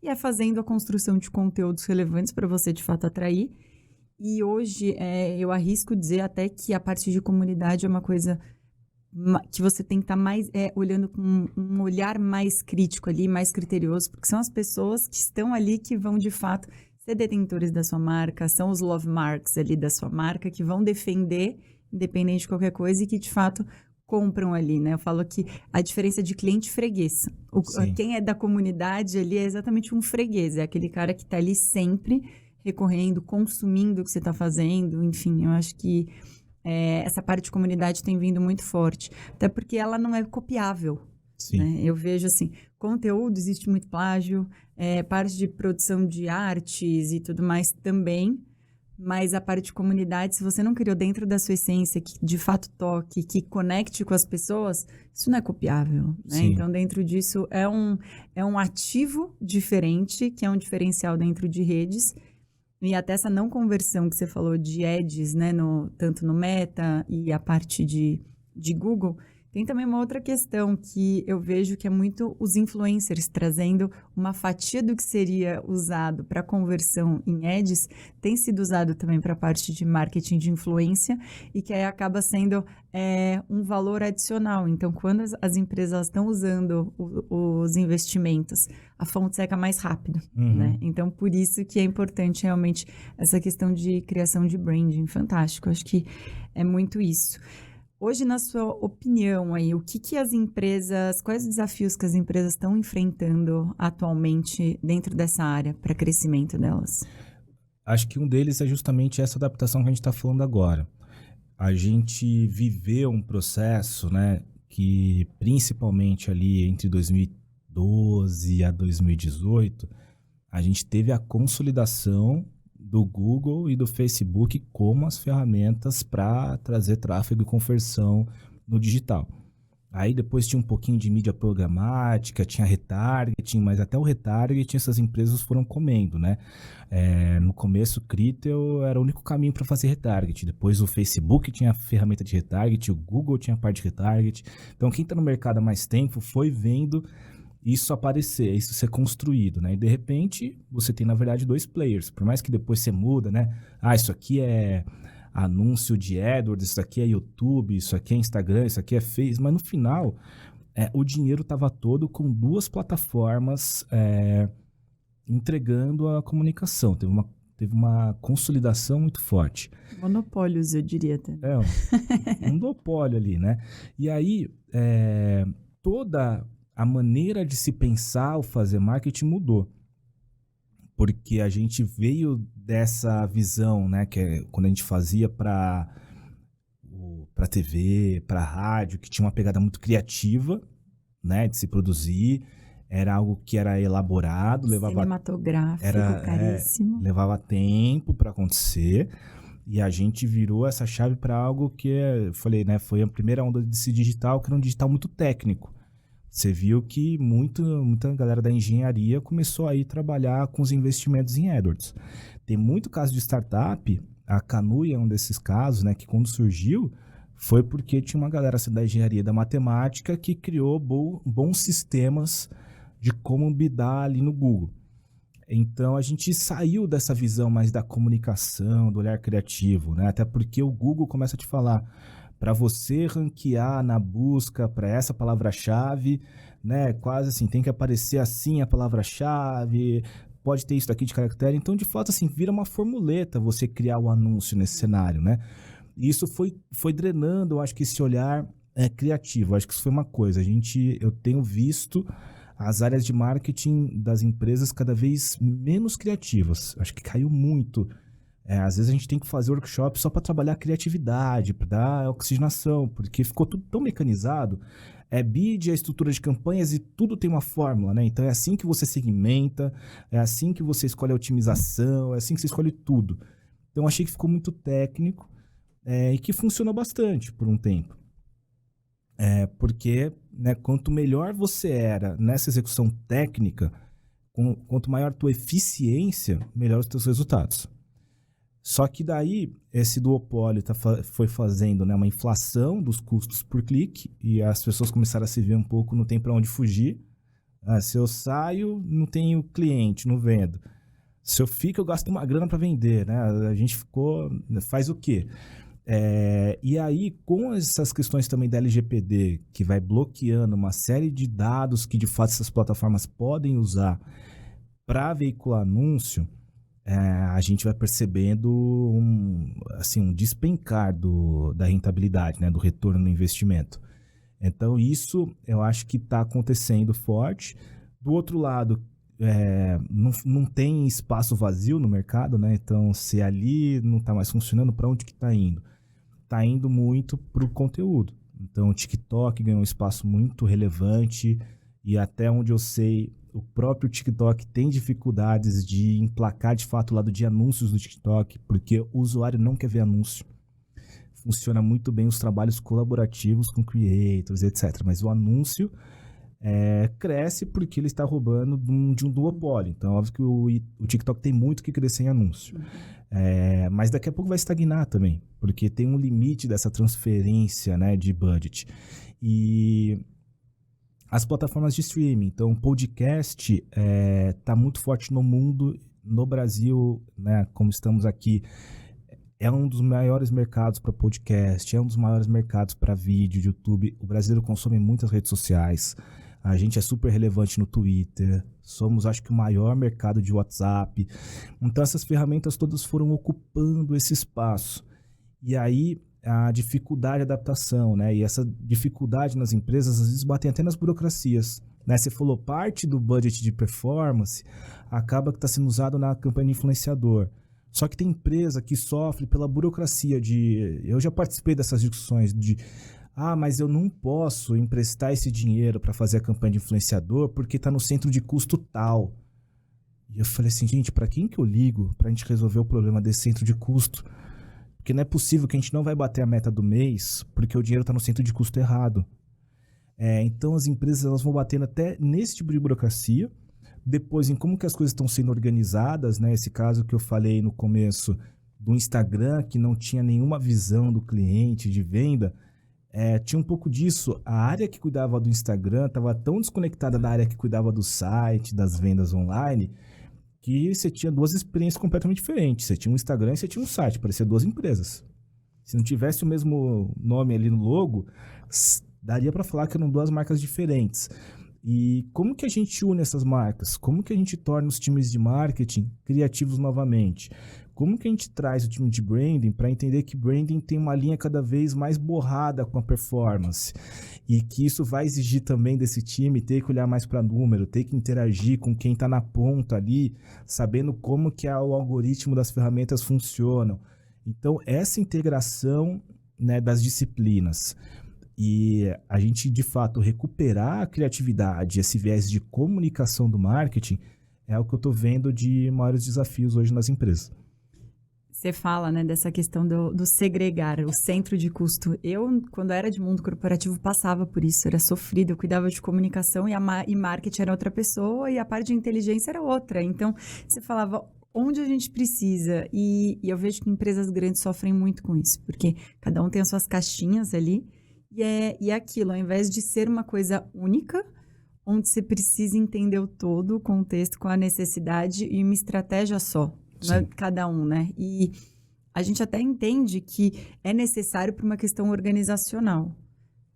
E é fazendo a construção de conteúdos relevantes para você, de fato, atrair. E hoje, eu arrisco dizer até que a parte de comunidade é uma coisa que você tem que estar mais olhando com um olhar mais crítico ali, mais criterioso, porque são as pessoas que estão ali que vão, de fato, ser detentores da sua marca, são os love marks ali da sua marca, que vão defender, independente de qualquer coisa, e que, de fato, compram ali, né? Eu falo que a diferença de cliente e freguês. Quem é da comunidade ali é exatamente um freguês, é aquele cara que está ali sempre recorrendo, consumindo o que você está fazendo, enfim, eu acho que essa parte de comunidade tem vindo muito forte, até porque ela não é copiável. Sim. Né? Eu vejo assim, conteúdo, existe muito plágio, parte de produção de artes e tudo mais também, mas a parte de comunidade, se você não criou dentro da sua essência, que de fato toque, que conecte com as pessoas, isso não é copiável. Né? Então, dentro disso, é um ativo diferente, que é um diferencial dentro de redes. E até essa não conversão que você falou de ads, né, tanto no Meta e a parte de Google, tem também uma outra questão que eu vejo que é muito os influencers trazendo uma fatia do que seria usado para conversão em ads, tem sido usado também para a parte de marketing de influência e que aí acaba sendo um valor adicional. Então, quando as empresas estão usando os investimentos, a fonte seca mais rápido, né? Então, por isso que é importante realmente essa questão de criação de branding. Fantástico, acho que é muito isso. Hoje, na sua opinião, aí, quais os desafios que as empresas estão enfrentando atualmente dentro dessa área para crescimento delas? Acho que um deles é justamente essa adaptação que a gente está falando agora. A gente viveu um processo, né, que principalmente ali entre 2012 a 2018, a gente teve a consolidação do Google e do Facebook como as ferramentas para trazer tráfego e conversão no digital. Aí depois tinha um pouquinho de mídia programática, tinha retargeting, mas até o retargeting essas empresas foram comendo, né? No começo, o Criteo era o único caminho para fazer retargeting. Depois o Facebook tinha a ferramenta de retargeting, o Google tinha a parte de retargeting. Então quem está no mercado há mais tempo foi vendo isso aparecer, isso ser construído, né? E de repente você tem, na verdade, dois players. Por mais que depois você muda, né? Ah, isso aqui é anúncio de AdWords, isso aqui é YouTube, isso aqui é Instagram, isso aqui é Face, mas no final o dinheiro estava todo com duas plataformas entregando a comunicação. Teve uma consolidação muito forte. Monopólios, eu diria até. Um monopólio ali, né? E aí, toda a maneira de se pensar ou fazer marketing mudou. Porque a gente veio dessa visão, né, que é quando a gente fazia para TV, para rádio, que tinha uma pegada muito criativa, né, de se produzir, era algo que era elaborado, cinematográfico, caríssimo, levava tempo para acontecer, e a gente virou essa chave para algo que eu falei, né, foi a primeira onda desse digital, que era um digital muito técnico. Você viu que muita galera da engenharia começou a ir trabalhar com os investimentos em AdWords. Tem muito caso de startup, a Canui é um desses casos, né, que quando surgiu foi porque tinha uma galera assim, da engenharia e da matemática que criou bons sistemas de como bidar ali no Google. Então a gente saiu dessa visão mais da comunicação, do olhar criativo, né? Até porque o Google começa a te falar, para você ranquear na busca para essa palavra-chave, né? Quase assim, tem que aparecer assim a palavra-chave, pode ter isso aqui de caractere. Então, de fato, assim, vira uma formuleta você criar o anúncio nesse cenário, né? E isso foi drenando, eu acho que esse olhar criativo. Eu acho que isso foi uma coisa. Eu tenho visto as áreas de marketing das empresas cada vez menos criativas. Acho que caiu muito. Às vezes a gente tem que fazer workshop só para trabalhar a criatividade, para dar oxigenação, porque ficou tudo tão mecanizado. Bid, a estrutura de campanhas e tudo tem uma fórmula, né? Então é assim que você segmenta, é assim que você escolhe a otimização, é assim que você escolhe tudo. Então achei que ficou muito técnico e que funcionou bastante por um tempo. Porque, né, quanto melhor você era nessa execução técnica, quanto maior a tua eficiência, melhor os teus resultados. Só que daí, esse duopólio foi fazendo, né, uma inflação dos custos por clique e as pessoas começaram a se ver um pouco, não tem para onde fugir. Se eu saio, não tenho cliente, não vendo. Se eu fico, eu gasto uma grana para vender, né? A gente faz o quê? E aí, com essas questões também da LGPD, que vai bloqueando uma série de dados que de fato essas plataformas podem usar para veicular anúncio, a gente vai percebendo um despencar da rentabilidade, né, do retorno no investimento. Então isso eu acho que está acontecendo forte. Do outro lado, não tem espaço vazio no mercado, né? Então se ali não está mais funcionando, para onde que está indo? Está indo muito para o conteúdo. Então o TikTok ganhou um espaço muito relevante e até onde eu sei, o próprio TikTok tem dificuldades de emplacar de fato o lado de anúncios do TikTok, porque o usuário não quer ver anúncio. Funciona muito bem os trabalhos colaborativos com creators, etc. Mas o anúncio cresce porque ele está roubando de um duopólio. Então, óbvio que o TikTok tem muito que crescer em anúncio. Mas daqui a pouco vai estagnar também, porque tem um limite dessa transferência, né, de budget. E as plataformas de streaming, então o podcast está muito forte no mundo, no Brasil, né, como estamos aqui, é um dos maiores mercados para podcast, é um dos maiores mercados para vídeo, YouTube. O brasileiro consome muitas redes sociais, a gente é super relevante no Twitter, somos, acho que, o maior mercado de WhatsApp. Então essas ferramentas todas foram ocupando esse espaço. E aí a dificuldade de adaptação, né? E essa dificuldade nas empresas às vezes batem até nas burocracias, né? Você falou, parte do budget de performance acaba que está sendo usado na campanha de influenciador. Só que tem empresa que sofre pela burocracia eu já participei dessas discussões mas eu não posso emprestar esse dinheiro para fazer a campanha de influenciador porque está no centro de custo tal. E eu falei assim, gente, para quem que eu ligo para a gente resolver o problema desse centro de custo? Porque não é possível que a gente não vai bater a meta do mês porque o dinheiro está no centro de custo errado. Então as empresas elas vão batendo até nesse tipo de burocracia, depois em como que as coisas estão sendo organizadas, né? Esse caso que eu falei no começo do Instagram, que não tinha nenhuma visão do cliente de venda, tinha um pouco disso. A área que cuidava do Instagram estava tão desconectada da área que cuidava do site, das vendas online, que você tinha duas experiências completamente diferentes. Você tinha um Instagram e você tinha um site, parecia duas empresas. Se não tivesse o mesmo nome ali no logo, daria para falar que eram duas marcas diferentes. E como que a gente une essas marcas? Como que a gente torna os times de marketing criativos novamente? Como que a gente traz o time de branding para entender que branding tem uma linha cada vez mais borrada com a performance? E que isso vai exigir também desse time ter que olhar mais para número, ter que interagir com quem está na ponta ali, sabendo como que o algoritmo das ferramentas funcionam. Então, essa integração, né, das disciplinas e a gente, de fato, recuperar a criatividade, esse viés de comunicação do marketing, é o que eu estou vendo de maiores desafios hoje nas empresas. Você fala, né, dessa questão do segregar, o centro de custo. Eu, quando era de mundo corporativo, passava por isso, era sofrido. Eu cuidava de comunicação e marketing era outra pessoa e a parte de inteligência era outra. Então, você falava onde a gente precisa. E eu vejo que empresas grandes sofrem muito com isso, porque cada um tem as suas caixinhas ali. E é aquilo, ao invés de ser uma coisa única, onde você precisa entender o todo, o contexto, com a necessidade e uma estratégia só. Né, cada um, né? E a gente até entende que é necessário para uma questão organizacional,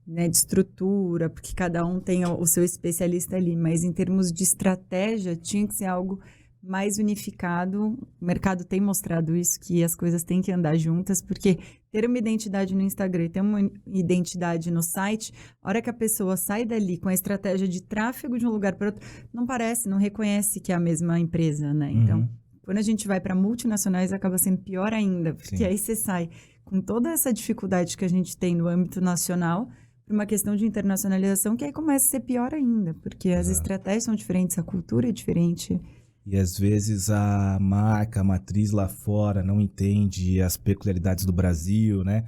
né? De estrutura, porque cada um tem o seu especialista ali, mas em termos de estratégia, tinha que ser algo mais unificado. O mercado tem mostrado isso, que as coisas têm que andar juntas, porque ter uma identidade no Instagram e ter uma identidade no site, a hora que a pessoa sai dali com a estratégia de tráfego de um lugar para outro, não parece, não reconhece que é a mesma empresa, né? Então, quando a gente vai para multinacionais, acaba sendo pior ainda, porque aí você sai com toda essa dificuldade que a gente tem no âmbito nacional para uma questão de internacionalização, que aí começa a ser pior ainda, porque as estratégias são diferentes, a cultura é diferente. E às vezes a marca, a matriz lá fora não entende as peculiaridades do Brasil, né?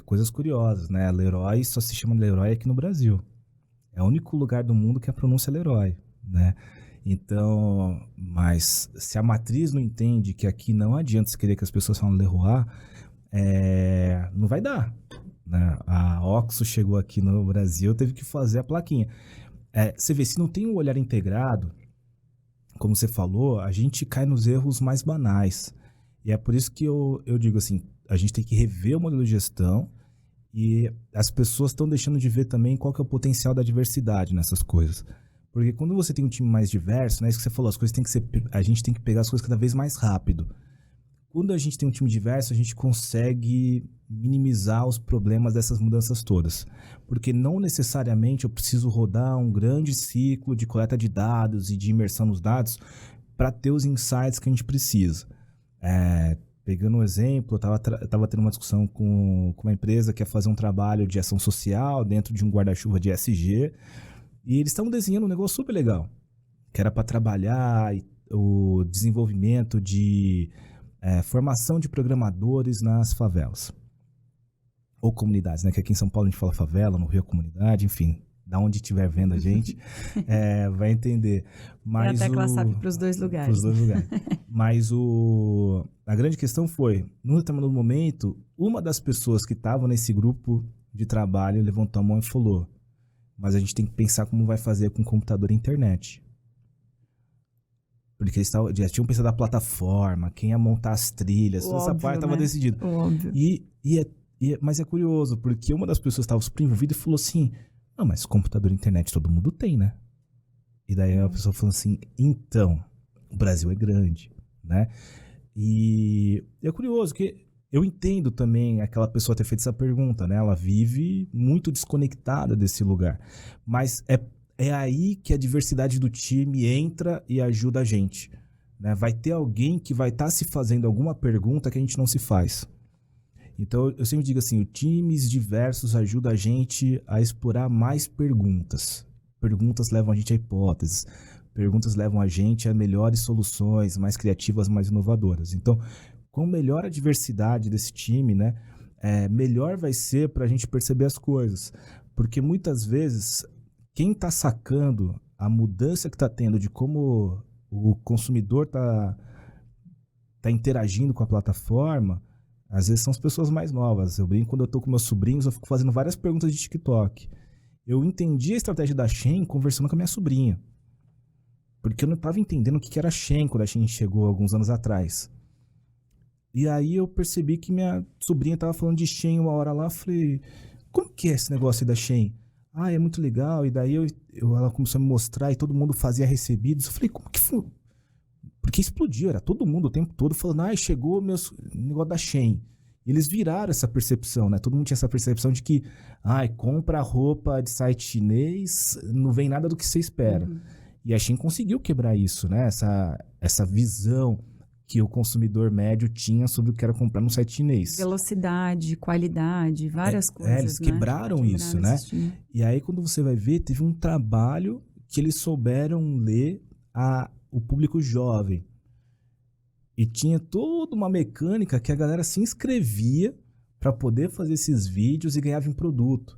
Coisas curiosas, né? A Leroy só se chama Leroy aqui no Brasil. É o único lugar do mundo que a pronúncia é Leroy, né? Então, mas se a matriz não entende que aqui não adianta se querer que as pessoas falem Leroy, não vai dar, né? A Oxo chegou aqui no Brasil, teve que fazer a plaquinha. Você vê, se não tem um olhar integrado, como você falou, a gente cai nos erros mais banais. E é por isso que eu digo assim, a gente tem que rever o modelo de gestão e as pessoas estão deixando de ver também qual que é o potencial da diversidade nessas coisas. Porque quando você tem um time mais diverso, né, isso que você falou, as coisas a gente tem que pegar as coisas cada vez mais rápido. Quando a gente tem um time diverso, a gente consegue minimizar os problemas dessas mudanças todas. Porque não necessariamente eu preciso rodar um grande ciclo de coleta de dados e de imersão nos dados para ter os insights que a gente precisa. Pegando um exemplo, eu estava tendo uma discussão com uma empresa que ia fazer um trabalho de ação social dentro de um guarda-chuva de ESG. E eles estavam desenhando um negócio super legal, que era para trabalhar o desenvolvimento de formação de programadores nas favelas. Ou comunidades, né? Que aqui em São Paulo a gente fala favela, no Rio é comunidade, enfim, da onde estiver vendo a gente, vai entender. Mas a Tecla SAP para os dois lugares. Para os dois lugares. Mas a grande questão foi, num determinado momento, uma das pessoas que estavam nesse grupo de trabalho levantou a mão e falou: mas a gente tem que pensar como vai fazer com computador e internet. Porque eles já tinham pensado na plataforma, quem ia montar as trilhas, toda essa parte estava decidida. Óbvio. Mas é curioso, porque uma das pessoas estava super envolvida e falou assim, não, mas computador e internet todo mundo tem, né? E daí a pessoa falou assim, então, o Brasil é grande, né? E é curioso que eu entendo também aquela pessoa ter feito essa pergunta, né? Ela vive muito desconectada desse lugar. Mas é aí que a diversidade do time entra e ajuda a gente, né? Vai ter alguém que vai estar se fazendo alguma pergunta que a gente não se faz. Então, eu sempre digo assim, times diversos ajudam a gente a explorar mais perguntas. Perguntas levam a gente a hipóteses. Perguntas levam a gente a melhores soluções, mais criativas, mais inovadoras. Então, com melhor a diversidade desse time, né, melhor vai ser para a gente perceber as coisas. Porque muitas vezes, quem está sacando a mudança que está tendo de como o consumidor tá interagindo com a plataforma, às vezes são as pessoas mais novas. Eu brinco, quando eu tô com meus sobrinhos, eu fico fazendo várias perguntas de TikTok. Eu entendi a estratégia da Shein conversando com a minha sobrinha. Porque eu não estava entendendo o que era a Shein quando a Shein chegou alguns anos atrás. E aí eu percebi que minha sobrinha estava falando de Shein uma hora lá, eu falei, como que é esse negócio aí da Shein? Ah, é muito legal. E daí ela começou a me mostrar e todo mundo fazia recebidos. Eu falei, como que foi? Porque explodiu, era todo mundo o tempo todo falando, chegou o negócio da Shein. E eles viraram essa percepção, né? Todo mundo tinha essa percepção de que, compra roupa de site chinês, não vem nada do que você espera. Uhum. E a Shein conseguiu quebrar isso, né? Essa visão que o consumidor médio tinha sobre o que era comprar no site chinês. Velocidade, qualidade, várias coisas, eles quebraram isso, né? E aí, quando você vai ver, teve um trabalho que eles souberam ler o público jovem. E tinha toda uma mecânica que a galera se inscrevia para poder fazer esses vídeos e ganhava em produto.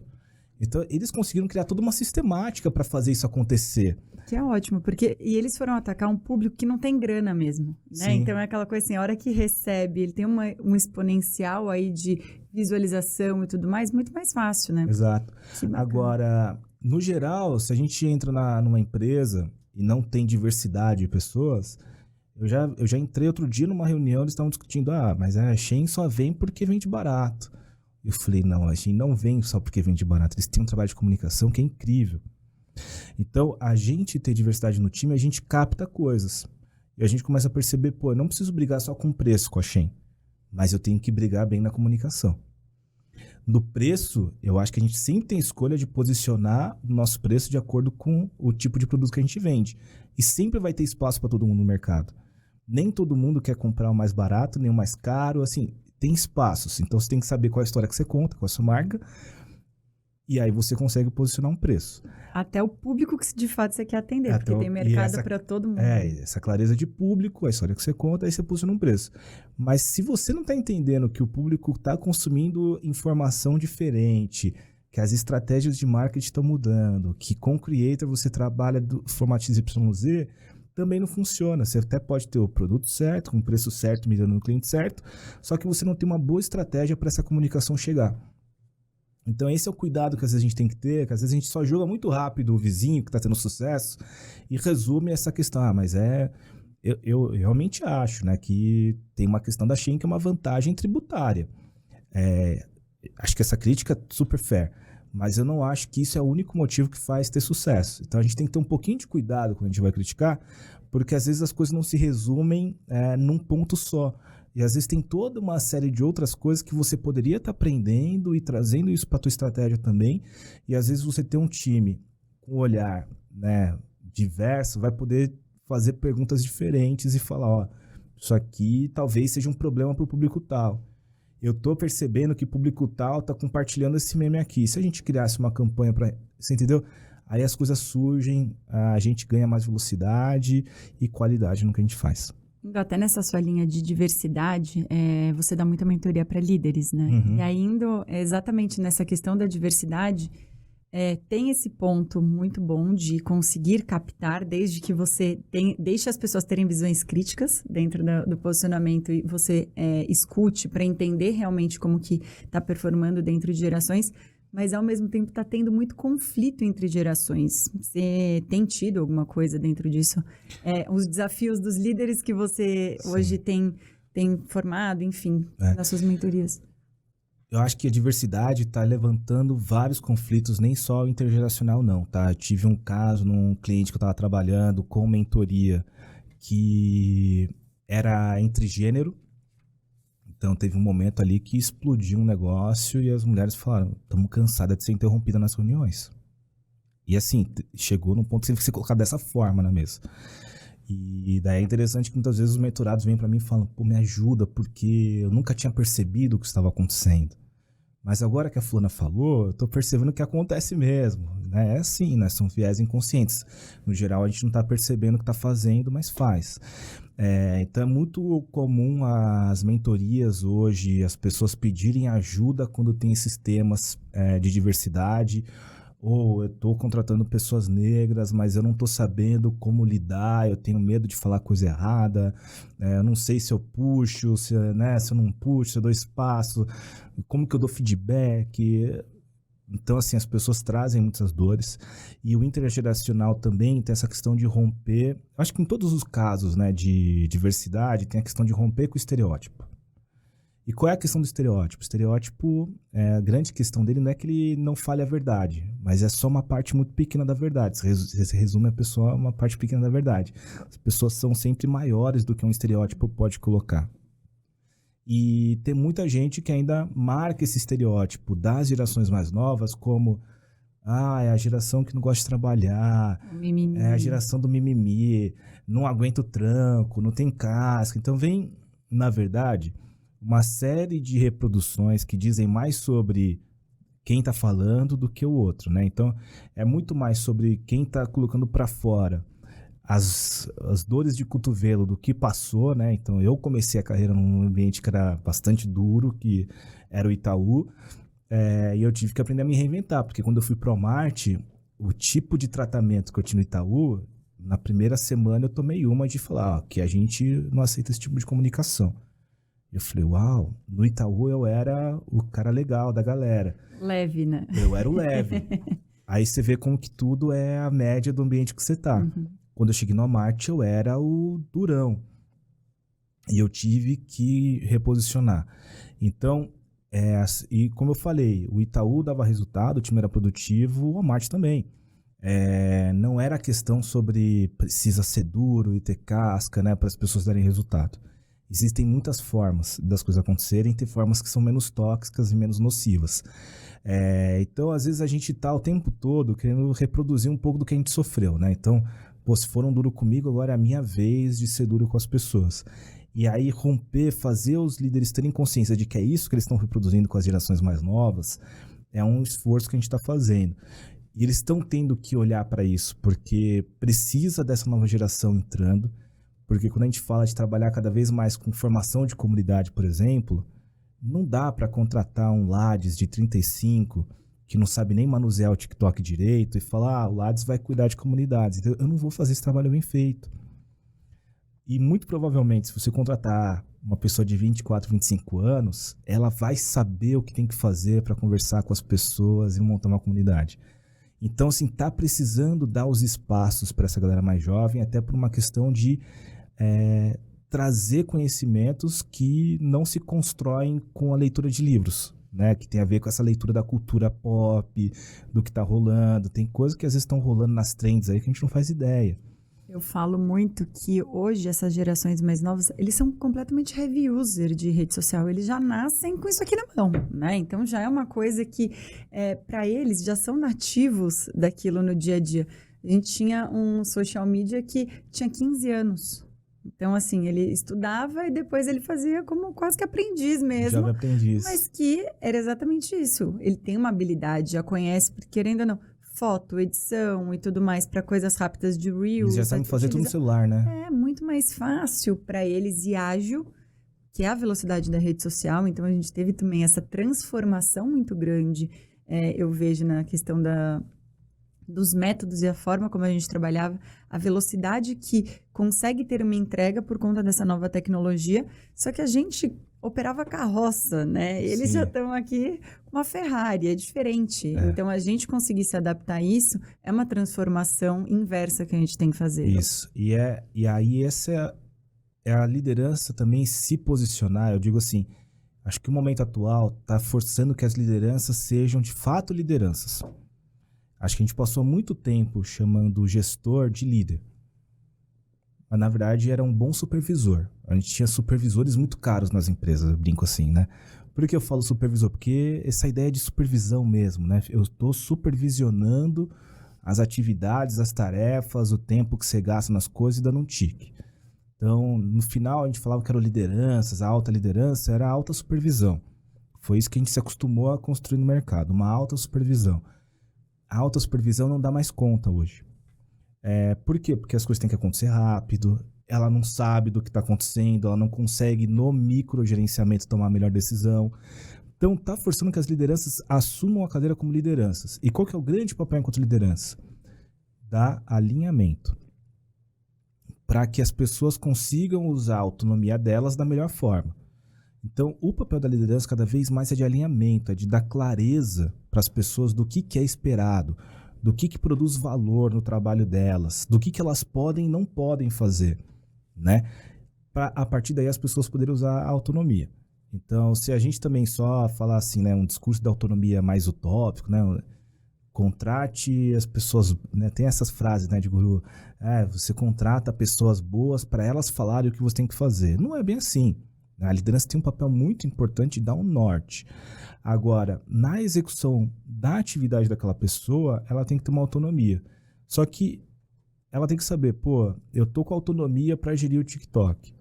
Então, eles conseguiram criar toda uma sistemática para fazer isso acontecer. Que é ótimo, porque eles foram atacar um público que não tem grana mesmo, né? Sim. Então, é aquela coisa assim, a hora que recebe, ele tem um exponencial aí de visualização e tudo mais, muito mais fácil, né? Exato. Agora, no geral, se a gente entra numa empresa e não tem diversidade de pessoas, eu já entrei outro dia numa reunião, eles estavam discutindo, mas a Shein só vem porque vende barato. Eu falei, não, a Shein não vem só porque vende barato, eles têm um trabalho de comunicação que é incrível. Então, a gente ter diversidade no time, a gente capta coisas. E a gente começa a perceber, eu não preciso brigar só com preço com a Shein, mas eu tenho que brigar bem na comunicação. No preço, eu acho que a gente sempre tem a escolha de posicionar o nosso preço de acordo com o tipo de produto que a gente vende. E sempre vai ter espaço para todo mundo no mercado. Nem todo mundo quer comprar o mais barato, nem o mais caro, assim, tem espaços. Então, você tem que saber qual é a história que você conta, qual é a sua marca, e aí você consegue posicionar um preço. Até o público que de fato você quer atender, porque tem mercado para todo mundo. Essa clareza de público, a história que você conta, aí você posiciona um preço. Mas se você não está entendendo que o público está consumindo informação diferente, que as estratégias de marketing estão mudando, que com o Creator você trabalha do formato XYZ, também não funciona. Você até pode ter o produto certo, com o preço certo, mirando no cliente certo, só que você não tem uma boa estratégia para essa comunicação chegar. Então esse é o cuidado que às vezes a gente tem que ter, que às vezes a gente só joga muito rápido o vizinho que está tendo sucesso e resume essa questão. Mas eu realmente acho, né, que tem uma questão da Shein que é uma vantagem tributária. Acho que essa crítica é super fair, mas eu não acho que isso é o único motivo que faz ter sucesso. Então a gente tem que ter um pouquinho de cuidado quando a gente vai criticar, porque às vezes as coisas não se resumem num ponto só. E às vezes tem toda uma série de outras coisas que você poderia estar aprendendo e trazendo isso para a tua estratégia também. E às vezes você ter um time com um olhar, né, diverso, vai poder fazer perguntas diferentes e falar, isso aqui talvez seja um problema para o público tal. Eu estou percebendo que o público tal está compartilhando esse meme aqui. Se a gente criasse uma campanha para... Você entendeu? Aí as coisas surgem, a gente ganha mais velocidade e qualidade no que a gente faz. Até nessa sua linha de diversidade, você dá muita mentoria para líderes, né? Uhum. E ainda exatamente nessa questão da diversidade, tem esse ponto muito bom de conseguir captar, desde que você deixe as pessoas terem visões críticas dentro do posicionamento e você escute para entender realmente como que está performando dentro de gerações, mas ao mesmo tempo está tendo muito conflito entre gerações. Você tem tido alguma coisa dentro disso? Os desafios dos líderes que você Sim. hoje tem formado, enfim, nas suas mentorias. Eu acho que a diversidade está levantando vários conflitos, nem só intergeracional não, tá? Eu tive um caso num cliente que eu estava trabalhando com mentoria que era entre gênero. Então, teve um momento ali que explodiu um negócio e as mulheres falaram, estamos cansadas de ser interrompida nas reuniões. E assim, chegou num ponto que você tem que ser colocado dessa forma na mesa. E daí é interessante que muitas vezes os mentorados vêm para mim e falam, me ajuda, porque eu nunca tinha percebido o que estava acontecendo. Mas agora que a fulana falou, eu estou percebendo que acontece mesmo. Né? É assim, né? São viés inconscientes. No geral, a gente não está percebendo o que está fazendo, mas faz. Então é muito comum as mentorias hoje, as pessoas pedirem ajuda quando tem esses temas de diversidade, ou eu estou contratando pessoas negras, mas eu não estou sabendo como lidar, eu tenho medo de falar coisa errada, eu não sei se eu puxo, se eu não puxo, se eu dou espaço, como que eu dou feedback. Então, assim, as pessoas trazem muitas dores, e o intergeracional também tem essa questão de romper, acho que em todos os casos, né, de diversidade, tem a questão de romper com o estereótipo. E qual é a questão do estereótipo? O estereótipo, a grande questão dele não é que ele não fale a verdade, mas é só uma parte muito pequena da verdade. Se resume a pessoa a uma parte pequena da verdade. As pessoas são sempre maiores do que um estereótipo pode colocar. E tem muita gente que ainda marca esse estereótipo das gerações mais novas como é a geração que não gosta de trabalhar, é a geração do mimimi, não aguenta o tranco, não tem casca. Então vem, na verdade, uma série de reproduções que dizem mais sobre quem está falando do que o outro, né? Então é muito mais sobre quem está colocando para fora as dores de cotovelo do que passou, né? Então eu comecei a carreira num ambiente que era bastante duro, que era o Itaú, e eu tive que aprender a me reinventar, porque quando eu fui pro Marte, o tipo de tratamento que eu tinha no Itaú, na primeira semana eu tomei uma de falar que a gente não aceita esse tipo de comunicação. Eu falei, uau, no Itaú eu era o cara legal da galera. Leve, né? Eu era o leve. Aí você vê como que tudo é a média do ambiente que você tá. Uhum. Quando eu cheguei no Marte, eu era o durão. E eu tive que reposicionar. Então, e como eu falei, o Itaú dava resultado, o time era produtivo, o Marte também. Não era questão sobre precisa ser duro e ter casca, né, para as pessoas darem resultado. Existem muitas formas das coisas acontecerem, tem formas que são menos tóxicas e menos nocivas. Então, às vezes, a gente está o tempo todo querendo reproduzir um pouco do que a gente sofreu, né? Então, se foram duro comigo, agora é a minha vez de ser duro com as pessoas. E aí, romper, fazer os líderes terem consciência de que é isso que eles estão reproduzindo com as gerações mais novas, é um esforço que a gente está fazendo. E eles estão tendo que olhar para isso, porque precisa dessa nova geração entrando. Porque quando a gente fala de trabalhar cada vez mais com formação de comunidade, por exemplo, não dá para contratar um Lades de 35 que não sabe nem manusear o TikTok direito e falar, o Lades vai cuidar de comunidades. Então, eu não vou fazer esse trabalho bem feito. E muito provavelmente, se você contratar uma pessoa de 24, 25 anos, ela vai saber o que tem que fazer para conversar com as pessoas e montar uma comunidade. Então, assim, tá precisando dar os espaços para essa galera mais jovem, até por uma questão de trazer conhecimentos que não se constroem com a leitura de livros, né? Que tem a ver com essa leitura da cultura pop, do que tá rolando. Tem coisas que às vezes estão rolando nas trends aí que a gente não faz ideia. Eu falo muito que hoje essas gerações mais novas, eles são completamente heavy user de rede social. Eles já nascem com isso aqui na mão, né? Então já é uma coisa que, para eles, já são nativos daquilo no dia a dia. A gente tinha um social media que tinha 15 anos. Então, assim, ele estudava e depois ele fazia como quase que aprendiz mesmo. Jovem aprendiz. Mas que era exatamente isso. Ele tem uma habilidade, já conhece, porque querendo ou não, foto, edição e tudo mais para coisas rápidas de Reels. Eles já sabem fazer tudo no celular, né? É muito mais fácil para eles e ágil, que é a velocidade da rede social. Então, a gente teve também essa transformação muito grande, eu vejo na questão dos métodos e a forma como a gente trabalhava, a velocidade que consegue ter uma entrega por conta dessa nova tecnologia, só que a gente operava carroça, né? Eles Sim. já estão aqui com uma Ferrari, é diferente. Então, a gente conseguir se adaptar a isso é uma transformação inversa que a gente tem que fazer. Isso. E aí essa é a liderança também se posicionar. Eu digo assim, acho que o momento atual está forçando que as lideranças sejam de fato lideranças. Acho que a gente passou muito tempo chamando o gestor de líder. Mas, na verdade, era um bom supervisor. A gente tinha supervisores muito caros nas empresas, eu brinco assim, né? Por que eu falo supervisor? Porque essa ideia de supervisão mesmo, né? Eu estou supervisionando as atividades, as tarefas, o tempo que você gasta nas coisas e dando um tique. Então, no final, a gente falava que eram lideranças, a alta liderança era a alta supervisão. Foi isso que a gente se acostumou a construir no mercado, uma alta supervisão. A alta supervisão não dá mais conta hoje. Por quê? Porque as coisas têm que acontecer rápido, ela não sabe do que está acontecendo, ela não consegue no microgerenciamento tomar a melhor decisão. Então, está forçando que as lideranças assumam a cadeira como lideranças. E qual que é o grande papel enquanto liderança? Dar alinhamento. Para que as pessoas consigam usar a autonomia delas da melhor forma. Então, o papel da liderança cada vez mais é de alinhamento, é de dar clareza para as pessoas do que é esperado, do que produz valor no trabalho delas, do que elas podem e não podem fazer, né? Para a partir daí as pessoas poderem usar a autonomia. Então, se a gente também só falar assim, né, um discurso da autonomia mais utópico, né, contrate as pessoas, né, tem essas frases, né, de guru, você contrata pessoas boas para elas falarem o que você tem que fazer. Não é bem assim. A liderança tem um papel muito importante de dar um norte. Agora, na execução da atividade daquela pessoa, ela tem que ter uma autonomia. Só que ela tem que saber, eu tô com autonomia para gerir o TikTok.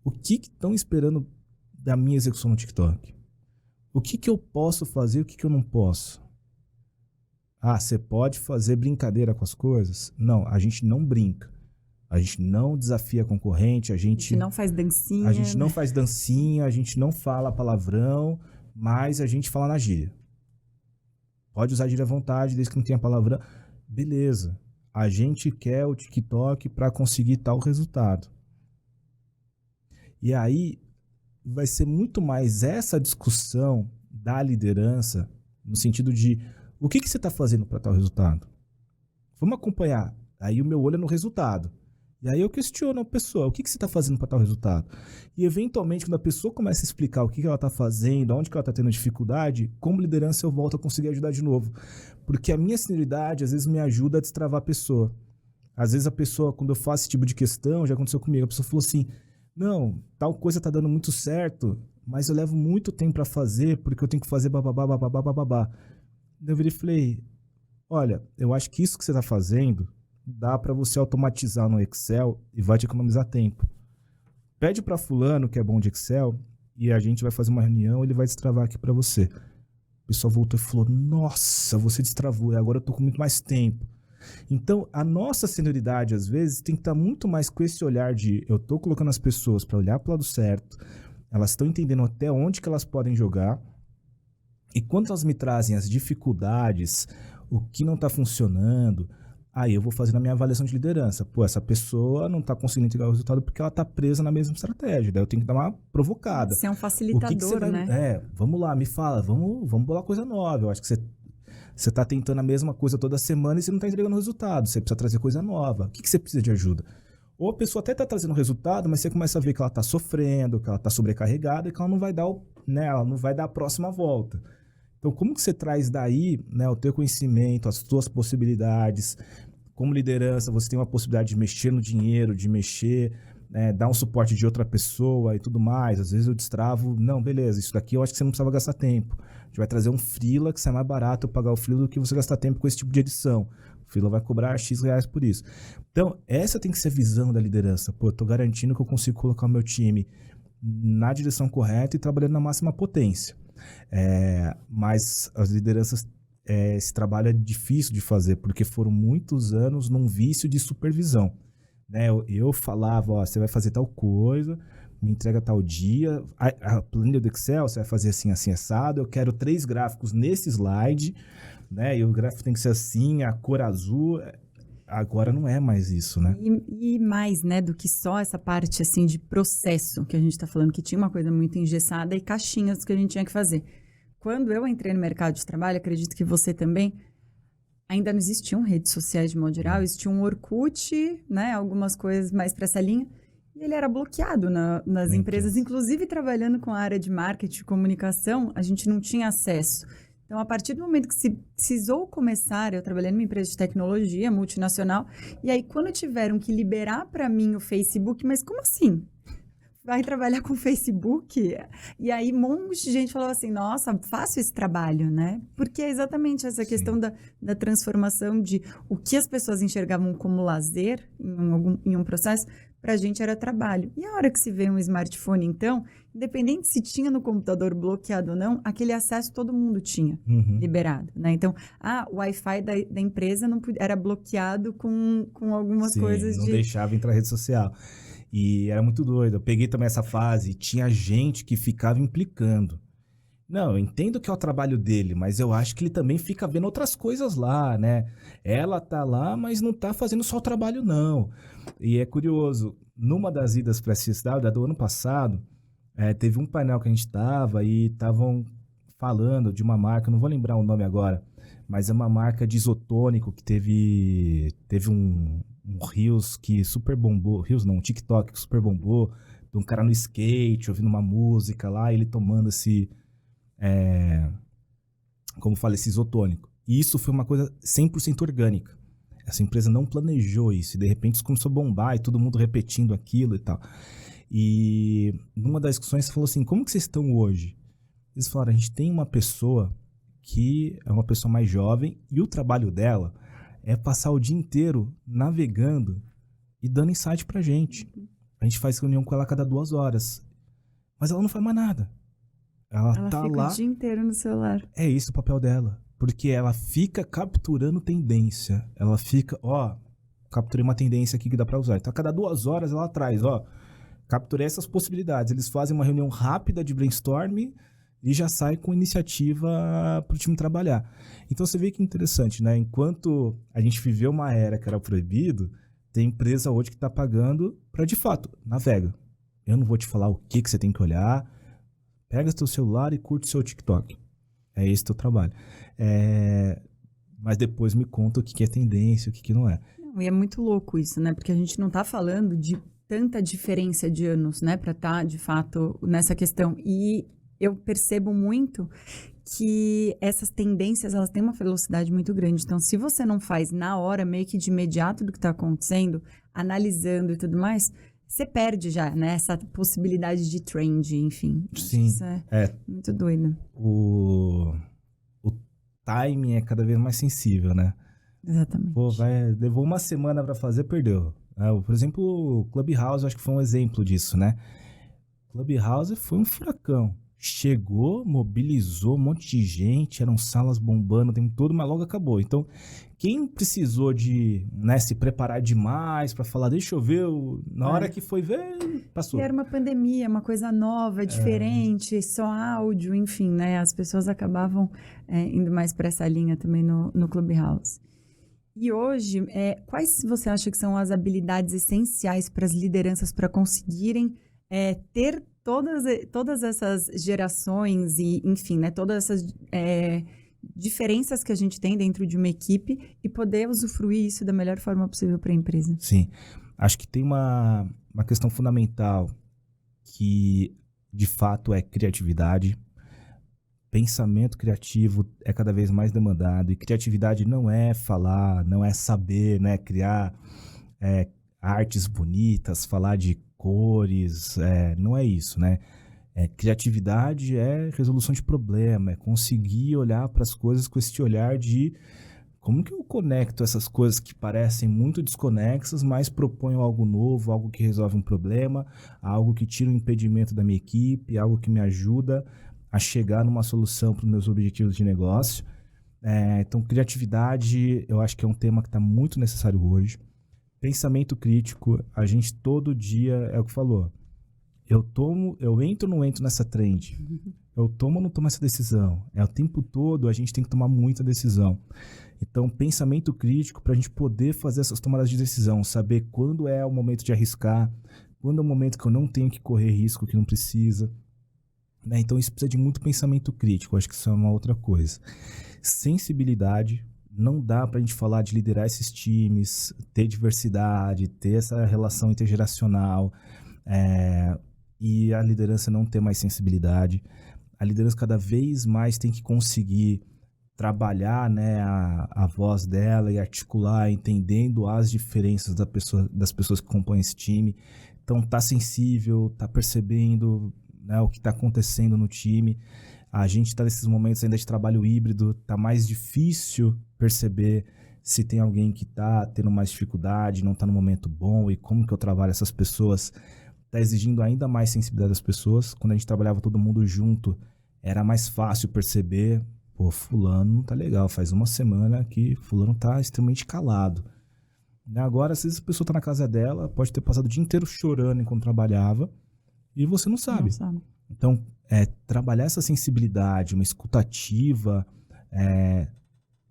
O que estão esperando da minha execução no TikTok? O que eu posso fazer e o que eu não posso? Você pode fazer brincadeira com as coisas? Não, a gente não brinca. A gente não desafia a concorrente, a gente não faz dancinha. A gente não faz dancinha, a gente não fala palavrão, mas a gente fala na gíria. Pode usar gíria à vontade, desde que não tenha palavrão. Beleza. A gente quer o TikTok para conseguir tal resultado. E aí vai ser muito mais essa discussão da liderança, no sentido de o que você está fazendo para tal resultado? Vamos acompanhar. Aí o meu olho é no resultado. E aí eu questiono a pessoa, o que você está fazendo para tal resultado? E eventualmente, quando a pessoa começa a explicar o que ela está fazendo, onde que ela está tendo dificuldade, como liderança eu volto a conseguir ajudar de novo. Porque a minha senioridade, às vezes, me ajuda a destravar a pessoa. Às vezes a pessoa, quando eu faço esse tipo de questão, já aconteceu comigo, a pessoa falou assim, não, tal coisa está dando muito certo, mas eu levo muito tempo para fazer, porque eu tenho que fazer bababá, bababá, bababá. Eu virei e falei, olha, eu acho que isso que você está fazendo dá para você automatizar no Excel e vai te economizar tempo. Pede para fulano que é bom de Excel e a gente vai fazer uma reunião e ele vai destravar aqui para você. O pessoal voltou e falou, nossa, você destravou e agora eu tô com muito mais tempo. Então, a nossa senioridade, às vezes, tem que estar muito mais com esse olhar de eu tô colocando as pessoas para olhar para o lado certo, elas estão entendendo até onde que elas podem jogar e quando elas me trazem as dificuldades, o que não está funcionando, aí eu vou fazer na minha avaliação de liderança. Essa pessoa não está conseguindo entregar o resultado porque ela está presa na mesma estratégia. Daí eu tenho que dar uma provocada. Você é um facilitador, né? Vamos lá, me fala, vamos bolar coisa nova. Eu acho que você está tentando a mesma coisa toda semana e você não está entregando o resultado. Você precisa trazer coisa nova. O que você precisa de ajuda? Ou a pessoa até está trazendo resultado, mas você começa a ver que ela está sofrendo, que ela está sobrecarregada e que ela não vai dar ela não vai dar a próxima volta. Então, como que você traz daí, né, o teu conhecimento, as tuas possibilidades? Como liderança, você tem uma possibilidade de mexer no dinheiro, de mexer, dar um suporte de outra pessoa e tudo mais. Às vezes eu destravo, não, beleza, isso daqui eu acho que você não precisava gastar tempo. A gente vai trazer um freela que sai mais barato eu pagar o freela do que você gastar tempo com esse tipo de edição. O freela vai cobrar X reais por isso. Então, essa tem que ser a visão da liderança. Eu tô garantindo que eu consigo colocar o meu time na direção correta e trabalhando na máxima potência. Mas as lideranças, esse trabalho é difícil de fazer, porque foram muitos anos num vício de supervisão. Né? Eu falava, você vai fazer tal coisa, me entrega tal dia, a planilha do Excel, você vai fazer assim, assim, assado, eu quero 3 gráficos nesse slide, né? E o gráfico tem que ser assim, a cor azul. Agora não é mais isso, né? E mais, né, do que só essa parte, assim, de processo que a gente tá falando, que tinha uma coisa muito engessada e caixinhas que a gente tinha que fazer. Quando eu entrei no mercado de trabalho, acredito que você também, ainda não existiam redes sociais de modo geral, existia um Orkut, né, algumas coisas mais para essa linha, e ele era bloqueado nas empresas, inclusive trabalhando com a área de marketing e comunicação, a gente não tinha acesso. Então, a partir do momento que se precisou começar, eu trabalhei numa empresa de tecnologia multinacional, e aí quando tiveram que liberar para mim o Facebook, mas como assim? Vai trabalhar com o Facebook? E aí um monte de gente falou assim, nossa, faço esse trabalho, né? Porque é exatamente essa questão da transformação de o que as pessoas enxergavam como lazer em um processo, pra gente era trabalho. E a hora que se vê um smartphone, então, independente se tinha no computador bloqueado ou não, aquele acesso todo mundo tinha liberado, né? Então, o Wi-Fi da empresa não podia, era bloqueado com algumas coisas não deixava entrar rede social. E era muito doido. Eu peguei também essa fase, tinha gente que ficava implicando. Não, eu entendo que é o trabalho dele, mas eu acho que ele também fica vendo outras coisas lá, né? Ela tá lá, mas não tá fazendo só o trabalho, não. E é curioso, numa das idas para a CSW, do ano passado, teve um painel que a gente tava e estavam falando de uma marca, não vou lembrar o nome agora, mas é uma marca de isotônico que teve um Reels que super bombou, Reels não, um TikTok que super bombou, de um cara no skate, ouvindo uma música lá, ele tomando como fala, esse isotônico. E isso foi uma coisa 100% orgânica. Essa empresa não planejou isso. E de repente isso começou a bombar e todo mundo repetindo aquilo e tal. E numa das discussões você falou assim, como que vocês estão hoje? Eles falaram, a gente tem uma pessoa que é uma pessoa mais jovem e o trabalho dela é passar o dia inteiro navegando e dando insight pra gente. A gente faz reunião com ela a cada 2 horas. Mas ela não faz mais nada. Ela tá fica lá, o dia inteiro no celular. é isso o papel dela. Porque ela fica capturando tendência. Ela fica, capturei uma tendência aqui que dá pra usar. Então, a cada 2 horas ela traz, capturei essas possibilidades. Eles fazem uma reunião rápida de brainstorming e já sai com iniciativa pro time trabalhar. Então, você vê que interessante, né? Enquanto a gente viveu uma era que era proibido, tem empresa hoje que tá pagando pra, de fato, navega. Eu não vou te falar o que você tem que olhar. Pega seu celular e curte seu TikTok. É esse teu trabalho. Mas depois me conta o que é tendência, o que não é. E é muito louco isso, né? Porque a gente não tá falando de tanta diferença de anos, né? Pra estar, de fato, nessa questão. E eu percebo muito que essas tendências, elas têm uma velocidade muito grande. Então, se você não faz na hora, meio que de imediato do que tá acontecendo, analisando e tudo mais, você perde já, né? Essa possibilidade de trend, enfim. Sim. Isso é muito doido. O timing é cada vez mais sensível, né? Exatamente. Levou uma semana pra fazer, perdeu. Por exemplo, o Clubhouse, acho que foi um exemplo disso, né? Clubhouse foi um furacão. Chegou, mobilizou um monte de gente, eram salas bombando o tempo todo, mas logo acabou. Então, quem precisou de se preparar demais para falar, deixa eu ver, na hora que foi ver, passou. E era uma pandemia, uma coisa nova, diferente, só áudio, enfim, né? As pessoas acabavam indo mais para essa linha também no Clubhouse. E hoje, quais você acha que são as habilidades essenciais para as lideranças para conseguirem ter todas essas gerações e, enfim, né, todas essas diferenças que a gente tem dentro de uma equipe e poder usufruir isso da melhor forma possível para a empresa? Sim. Acho que tem uma questão fundamental que, de fato, é criatividade. Pensamento criativo é cada vez mais demandado. E criatividade não é falar, não é saber, né, criar artes bonitas, falar de cores, não é isso, né? Criatividade é resolução de problema, é conseguir olhar para as coisas com esse olhar de como que eu conecto essas coisas que parecem muito desconexas, mas proponho algo novo, algo que resolve um problema, algo que tira o impedimento da minha equipe, algo que me ajuda a chegar numa solução para os meus objetivos de negócio. Então, criatividade, eu acho que é um tema que está muito necessário hoje. Pensamento crítico, a gente todo dia, é o que falou, eu entro ou não entro nessa trend? Eu tomo ou não tomo essa decisão? O tempo todo a gente tem que tomar muita decisão. Então, pensamento crítico para a gente poder fazer essas tomadas de decisão, saber quando é o momento de arriscar, quando é o momento que eu não tenho que correr risco, que não precisa. Né? Então, isso precisa de muito pensamento crítico, acho que isso é uma outra coisa. Sensibilidade. Não dá para a gente falar de liderar esses times, ter diversidade, ter essa relação intergeracional, e a liderança não ter mais sensibilidade. A liderança cada vez mais tem que conseguir trabalhar, né, a voz dela e articular, entendendo as diferenças das pessoas que compõem esse time. Então, tá sensível, tá percebendo, né, o que está acontecendo no time. A gente está nesses momentos ainda de trabalho híbrido, tá mais difícil perceber se tem alguém que está tendo mais dificuldade, não está no momento bom e como que eu trabalho essas pessoas. Está exigindo ainda mais sensibilidade das pessoas. Quando a gente trabalhava todo mundo junto, era mais fácil perceber, fulano não tá legal, faz uma semana que fulano tá extremamente calado. Né? Agora, às vezes a pessoa está na casa dela, pode ter passado o dia inteiro chorando enquanto trabalhava e você não sabe. Não sabe. Então, trabalhar essa sensibilidade, uma escutativa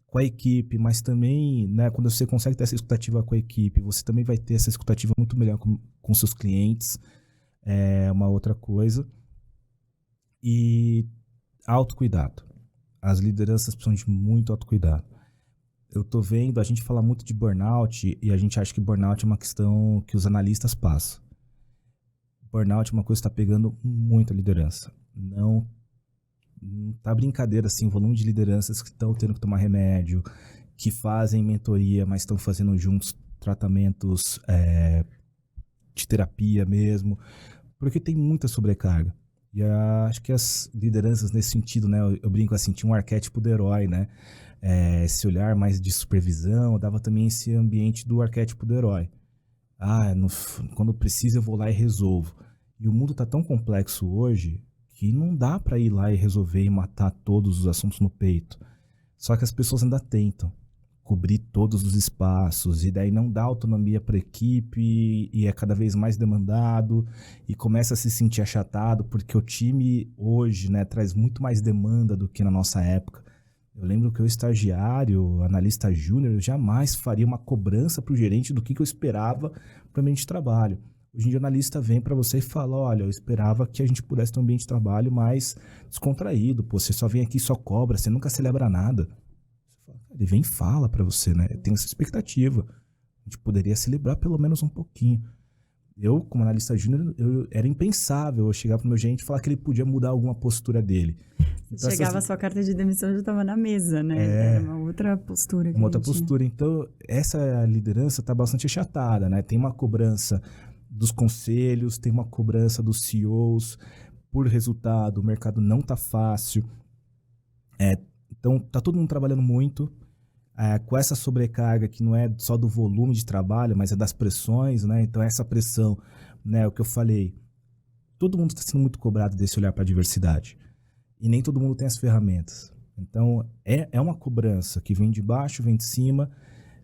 com a equipe, mas também, né, quando você consegue ter essa escutativa com a equipe, você também vai ter essa escutativa muito melhor com seus clientes, uma outra coisa. E autocuidado. As lideranças precisam de muito autocuidado. Eu tô vendo, a gente fala muito de burnout e a gente acha que burnout é uma questão que os analistas passam. Burnout é uma coisa que está pegando muito a liderança. Não tá brincadeira assim, o volume de lideranças que estão tendo que tomar remédio, que fazem mentoria, mas estão fazendo juntos tratamentos de terapia mesmo, porque tem muita sobrecarga. E acho que as lideranças nesse sentido, né, eu brinco assim, tinha um arquétipo do herói, né, esse olhar mais de supervisão, dava também esse ambiente do arquétipo do herói. Quando precisa eu vou lá e resolvo. E o mundo está tão complexo hoje que não dá para ir lá e resolver e matar todos os assuntos no peito. Só que as pessoas ainda tentam cobrir todos os espaços, e daí não dá autonomia para a equipe, e é cada vez mais demandado, e começa a se sentir achatado, porque o time hoje, né, traz muito mais demanda do que na nossa época. Eu lembro que o estagiário, analista júnior, jamais faria uma cobrança para o gerente do que eu esperava para o ambiente de trabalho. Hoje em dia o analista vem para você e fala, olha, eu esperava que a gente pudesse ter um ambiente de trabalho mais descontraído, pô, você só vem aqui e só cobra, você nunca celebra nada. Ele vem e fala para você, né? Tem essa expectativa. A gente poderia celebrar pelo menos um pouquinho. Eu, como analista júnior, era impensável eu chegar pro meu gerente e falar que ele podia mudar alguma postura dele. Então, chegava a sua carta de demissão já estava na mesa, né? Era uma outra postura. Uma outra postura. Então, essa liderança está bastante achatada, né? Tem uma cobrança dos conselhos, tem uma cobrança dos CEOs por resultado, o mercado não está fácil. Então, está todo mundo trabalhando muito, com essa sobrecarga que não é só do volume de trabalho, mas é das pressões, né? Então, essa pressão, né, o que eu falei, todo mundo está sendo muito cobrado desse olhar para a diversidade. E nem todo mundo tem as ferramentas. Então, é uma cobrança que vem de baixo, vem de cima.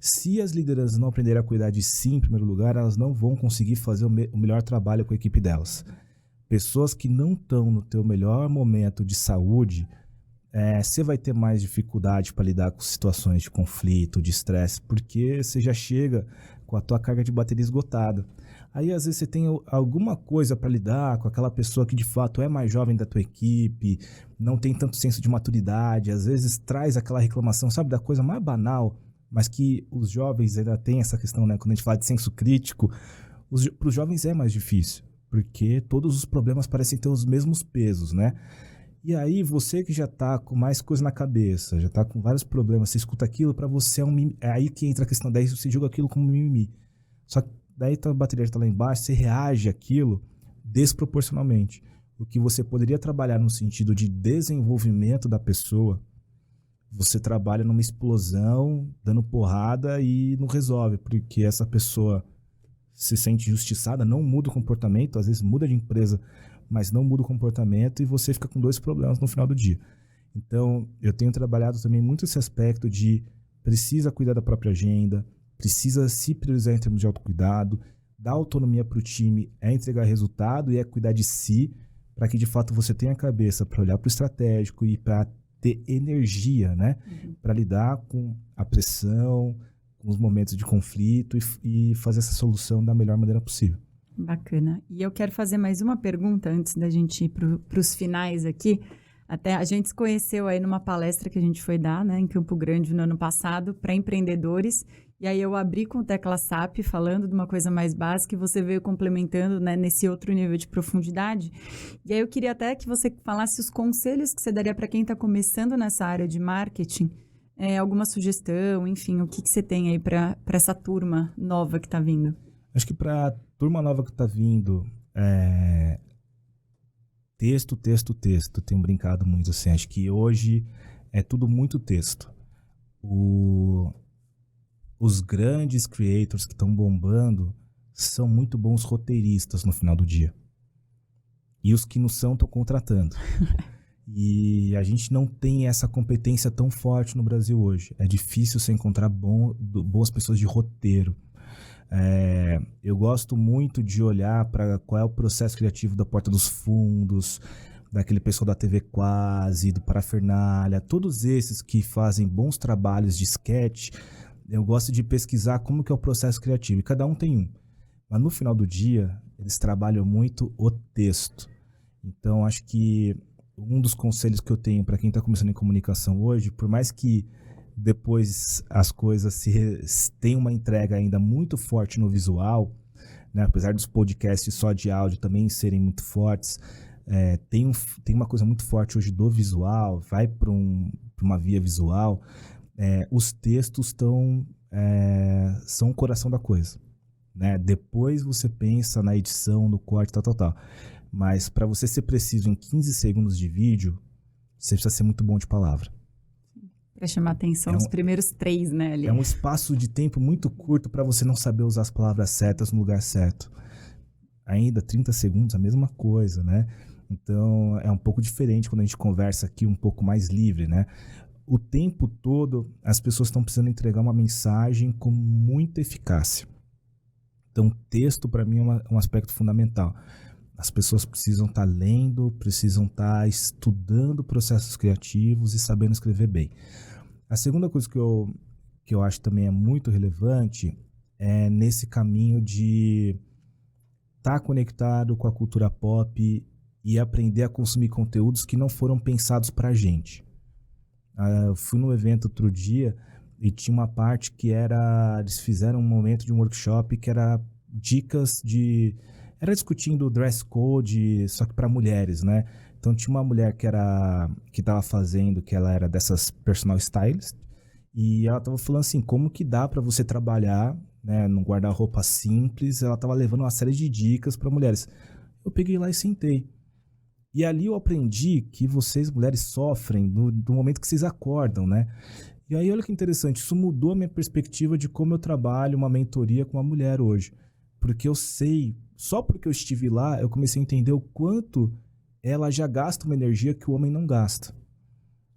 Se as lideranças não aprenderem a cuidar de si, em primeiro lugar, elas não vão conseguir fazer o melhor trabalho com a equipe delas. Pessoas que não estão no teu melhor momento de saúde, você vai ter mais dificuldade para lidar com situações de conflito, de estresse, porque você já chega com a tua carga de bateria esgotada. Aí, às vezes, você tem alguma coisa para lidar com aquela pessoa que, de fato, é mais jovem da tua equipe, não tem tanto senso de maturidade, às vezes traz aquela reclamação, sabe, da coisa mais banal, mas que os jovens ainda têm essa questão, né? Quando a gente fala de senso crítico, para os jovens é mais difícil, porque todos os problemas parecem ter os mesmos pesos, né? E aí, você que já está com mais coisa na cabeça, já está com vários problemas, você escuta aquilo, para você é aí que entra a questão, daí você julga aquilo como mimimi. Só que daí a bateria está lá embaixo, você reage àquilo desproporcionalmente. O que você poderia trabalhar no sentido de desenvolvimento da pessoa, você trabalha numa explosão, dando porrada e não resolve, porque essa pessoa se sente injustiçada, não muda o comportamento, às vezes muda de empresa, mas não muda o comportamento, e você fica com 2 problemas no final do dia. Então, eu tenho trabalhado também muito esse aspecto de precisa cuidar da própria agenda, precisa se priorizar em termos de autocuidado, dar autonomia para o time, entregar resultado e cuidar de si, para que de fato você tenha a cabeça para olhar para o estratégico e para ter energia, né? Para lidar com a pressão, com os momentos de conflito e fazer essa solução da melhor maneira possível. Bacana. E eu quero fazer mais uma pergunta antes da gente ir para os finais aqui. Até a gente se conheceu aí numa palestra que a gente foi dar, né, em Campo Grande no ano passado, para empreendedores. E aí eu abri com o Tecla SAP falando de uma coisa mais básica e você veio complementando, né, nesse outro nível de profundidade. E aí eu queria até que você falasse os conselhos que você daria para quem está começando nessa área de marketing, alguma sugestão, enfim, o que você tem aí para essa turma nova que está vindo? Acho que para a turma nova que está vindo, texto, tenho brincado muito assim, acho que hoje é tudo muito texto. Os grandes creators que estão bombando são muito bons roteiristas no final do dia. E os que não são, estão contratando. E a gente não tem essa competência tão forte no Brasil hoje. É difícil você encontrar boas pessoas de roteiro. Eu gosto muito de olhar para qual é o processo criativo da Porta dos Fundos, daquele pessoal da TV Quase, do Parafernália, todos esses que fazem bons trabalhos de sketch. Eu gosto de pesquisar como que é o processo criativo, e cada um tem um. Mas no final do dia, eles trabalham muito o texto. Então, acho que um dos conselhos que eu tenho para quem está começando em comunicação hoje, por mais que depois as coisas tenham uma entrega ainda muito forte no visual, né? Apesar dos podcasts só de áudio também serem muito fortes, tem uma coisa muito forte hoje do visual, vai para uma via visual, os textos são o coração da coisa, né? Depois você pensa na edição, no corte, tal. Mas para você ser preciso em 15 segundos de vídeo, você precisa ser muito bom de palavra. Para chamar atenção os primeiros 3, né? Ali. É um espaço de tempo muito curto para você não saber usar as palavras certas no lugar certo. Ainda 30 segundos, a mesma coisa, né? Então, é um pouco diferente quando a gente conversa aqui um pouco mais livre, né? O tempo todo, as pessoas estão precisando entregar uma mensagem com muita eficácia. Então, texto, para mim, é um aspecto fundamental. As pessoas precisam estar lendo, precisam estar estudando processos criativos e sabendo escrever bem. A segunda coisa que eu acho também é muito relevante é nesse caminho de estar conectado com a cultura pop e aprender a consumir conteúdos que não foram pensados para a gente. Eu fui num evento outro dia e tinha uma parte que eles fizeram um momento de um workshop que era dicas era discutindo o dress code, só que para mulheres, né? Então tinha uma mulher que estava fazendo, que ela era dessas personal stylist, e ela estava falando assim, como que dá para você trabalhar, né, num guarda-roupa simples. Ela estava levando uma série de dicas para mulheres. Eu peguei lá e sentei. E ali eu aprendi que vocês, mulheres, sofrem do momento que vocês acordam, né? E aí, olha que interessante, isso mudou a minha perspectiva de como eu trabalho uma mentoria com uma mulher hoje. Porque eu sei, só porque eu estive lá, eu comecei a entender o quanto ela já gasta uma energia que o homem não gasta.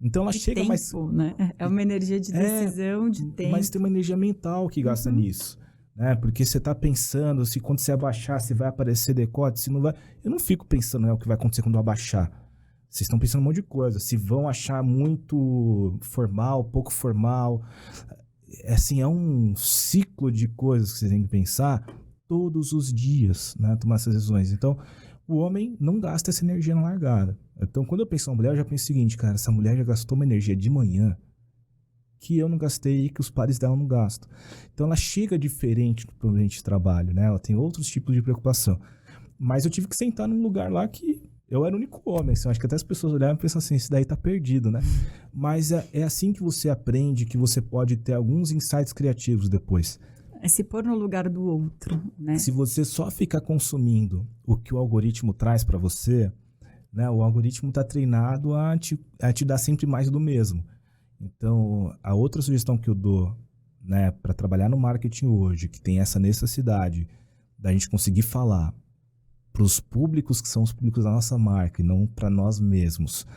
Então ela chega tempo, mais... né? É uma energia de decisão, de tempo. Mas tem uma energia mental que gasta nisso. Né? Porque você está pensando se quando você abaixar, se vai aparecer decote, se não vai... Eu não fico pensando, né, o que vai acontecer quando eu abaixar. Vocês estão pensando um monte de coisa. Se vão achar muito formal, pouco formal. Assim, é um ciclo de coisas que vocês têm que pensar todos os dias, né? Tomar essas decisões. Então, o homem não gasta essa energia na largada. Então, quando eu penso na mulher, eu já penso o seguinte, cara, essa mulher já gastou uma energia de manhã que eu não gastei e que os pares dela não gastam. Então, ela chega diferente pro ambiente de trabalho, né? Ela tem outros tipos de preocupação. Mas eu tive que sentar num lugar lá que eu era o único homem. Assim, eu acho que até as pessoas olhavam e pensam assim, esse daí tá perdido, né? Mas é assim que você aprende, que você pode ter alguns insights criativos depois. É se pôr no lugar do outro, né? Se você só ficar consumindo o que o algoritmo traz para você, né, o algoritmo está treinado a te dar sempre mais do mesmo. Então, a outra sugestão que eu dou, né, para trabalhar no marketing hoje, que tem essa necessidade da gente conseguir falar para os públicos que são os públicos da nossa marca e não para nós mesmos,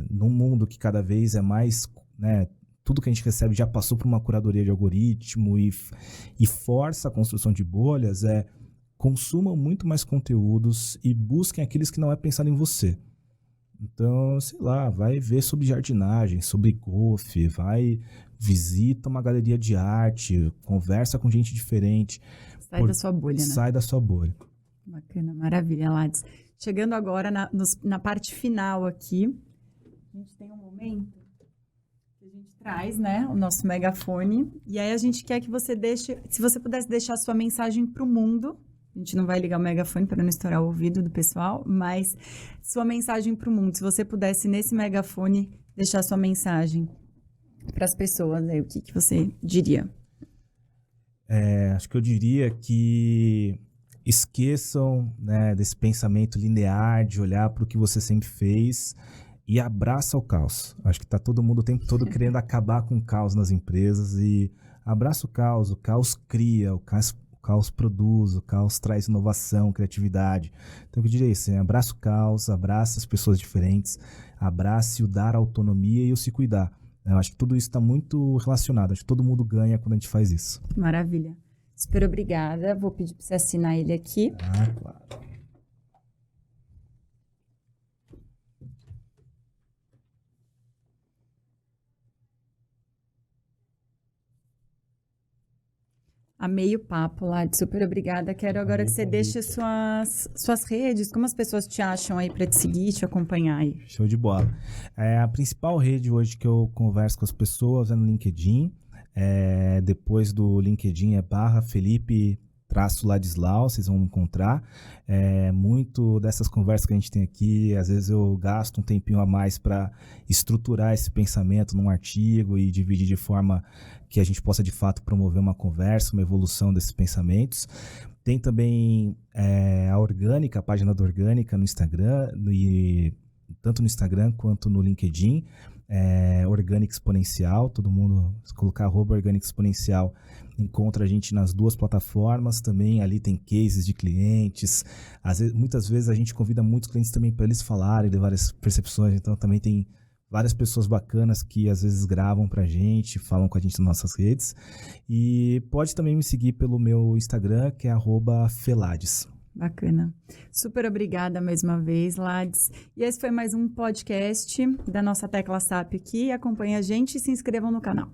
num mundo que cada vez é mais, né, tudo que a gente recebe já passou por uma curadoria de algoritmo e força a construção de bolhas, consumam muito mais conteúdos e busquem aqueles que não é pensado em você. Então, sei lá, vai ver sobre jardinagem, sobre golfe, visita uma galeria de arte, conversa com gente diferente. Sai da sua bolha, né? Sai da sua bolha. Bacana, maravilha, Lattes. Chegando agora na parte final aqui, a gente tem um momento que a gente traz, né, o nosso megafone, e aí a gente quer que você se você pudesse deixar sua mensagem para o mundo, a gente não vai ligar o megafone para não estourar o ouvido do pessoal, mas sua mensagem para o mundo, se você pudesse nesse megafone deixar sua mensagem para as pessoas, aí, o que você diria? Acho que eu diria que esqueçam, né, desse pensamento linear de olhar para o que você sempre fez e abraça o caos. Acho que está todo mundo o tempo todo querendo acabar com o caos nas empresas e abraça o caos cria, o caos produz, o caos traz inovação, criatividade. Então, eu diria isso, abraça o caos, abraça as pessoas diferentes, abrace o dar autonomia e o se cuidar. Eu acho que tudo isso está muito relacionado, acho que todo mundo ganha quando a gente faz isso. Maravilha. Super obrigada. Vou pedir para você assinar ele aqui. Ah, claro. Amei o papo, Lade. Super obrigada. Quero agora que você deixe suas redes, como as pessoas te acham aí para te seguir, te acompanhar aí. Show de bola. A principal rede hoje que eu converso com as pessoas é no LinkedIn. Depois do LinkedIn é /Felipe-Ladislau, vocês vão me encontrar. Muito dessas conversas que a gente tem aqui, às vezes eu gasto um tempinho a mais para estruturar esse pensamento num artigo e dividir de forma que a gente possa de fato promover uma conversa, uma evolução desses pensamentos. Tem também a Orgânica, a página da Orgânica no Instagram, tanto no Instagram quanto no LinkedIn. Orgânica Exponencial, todo mundo, se colocar @Orgânica Exponencial, encontra a gente nas duas plataformas. Também ali tem cases de clientes. Muitas vezes a gente convida muitos clientes também para eles falarem de várias percepções, então também tem várias pessoas bacanas que às vezes gravam pra gente, falam com a gente nas nossas redes. E pode também me seguir pelo meu Instagram, que é @Felades. Bacana. Super obrigada mais uma vez, Lades. E esse foi mais um podcast da nossa Tecla SAP aqui. Acompanhe a gente e se inscrevam no canal.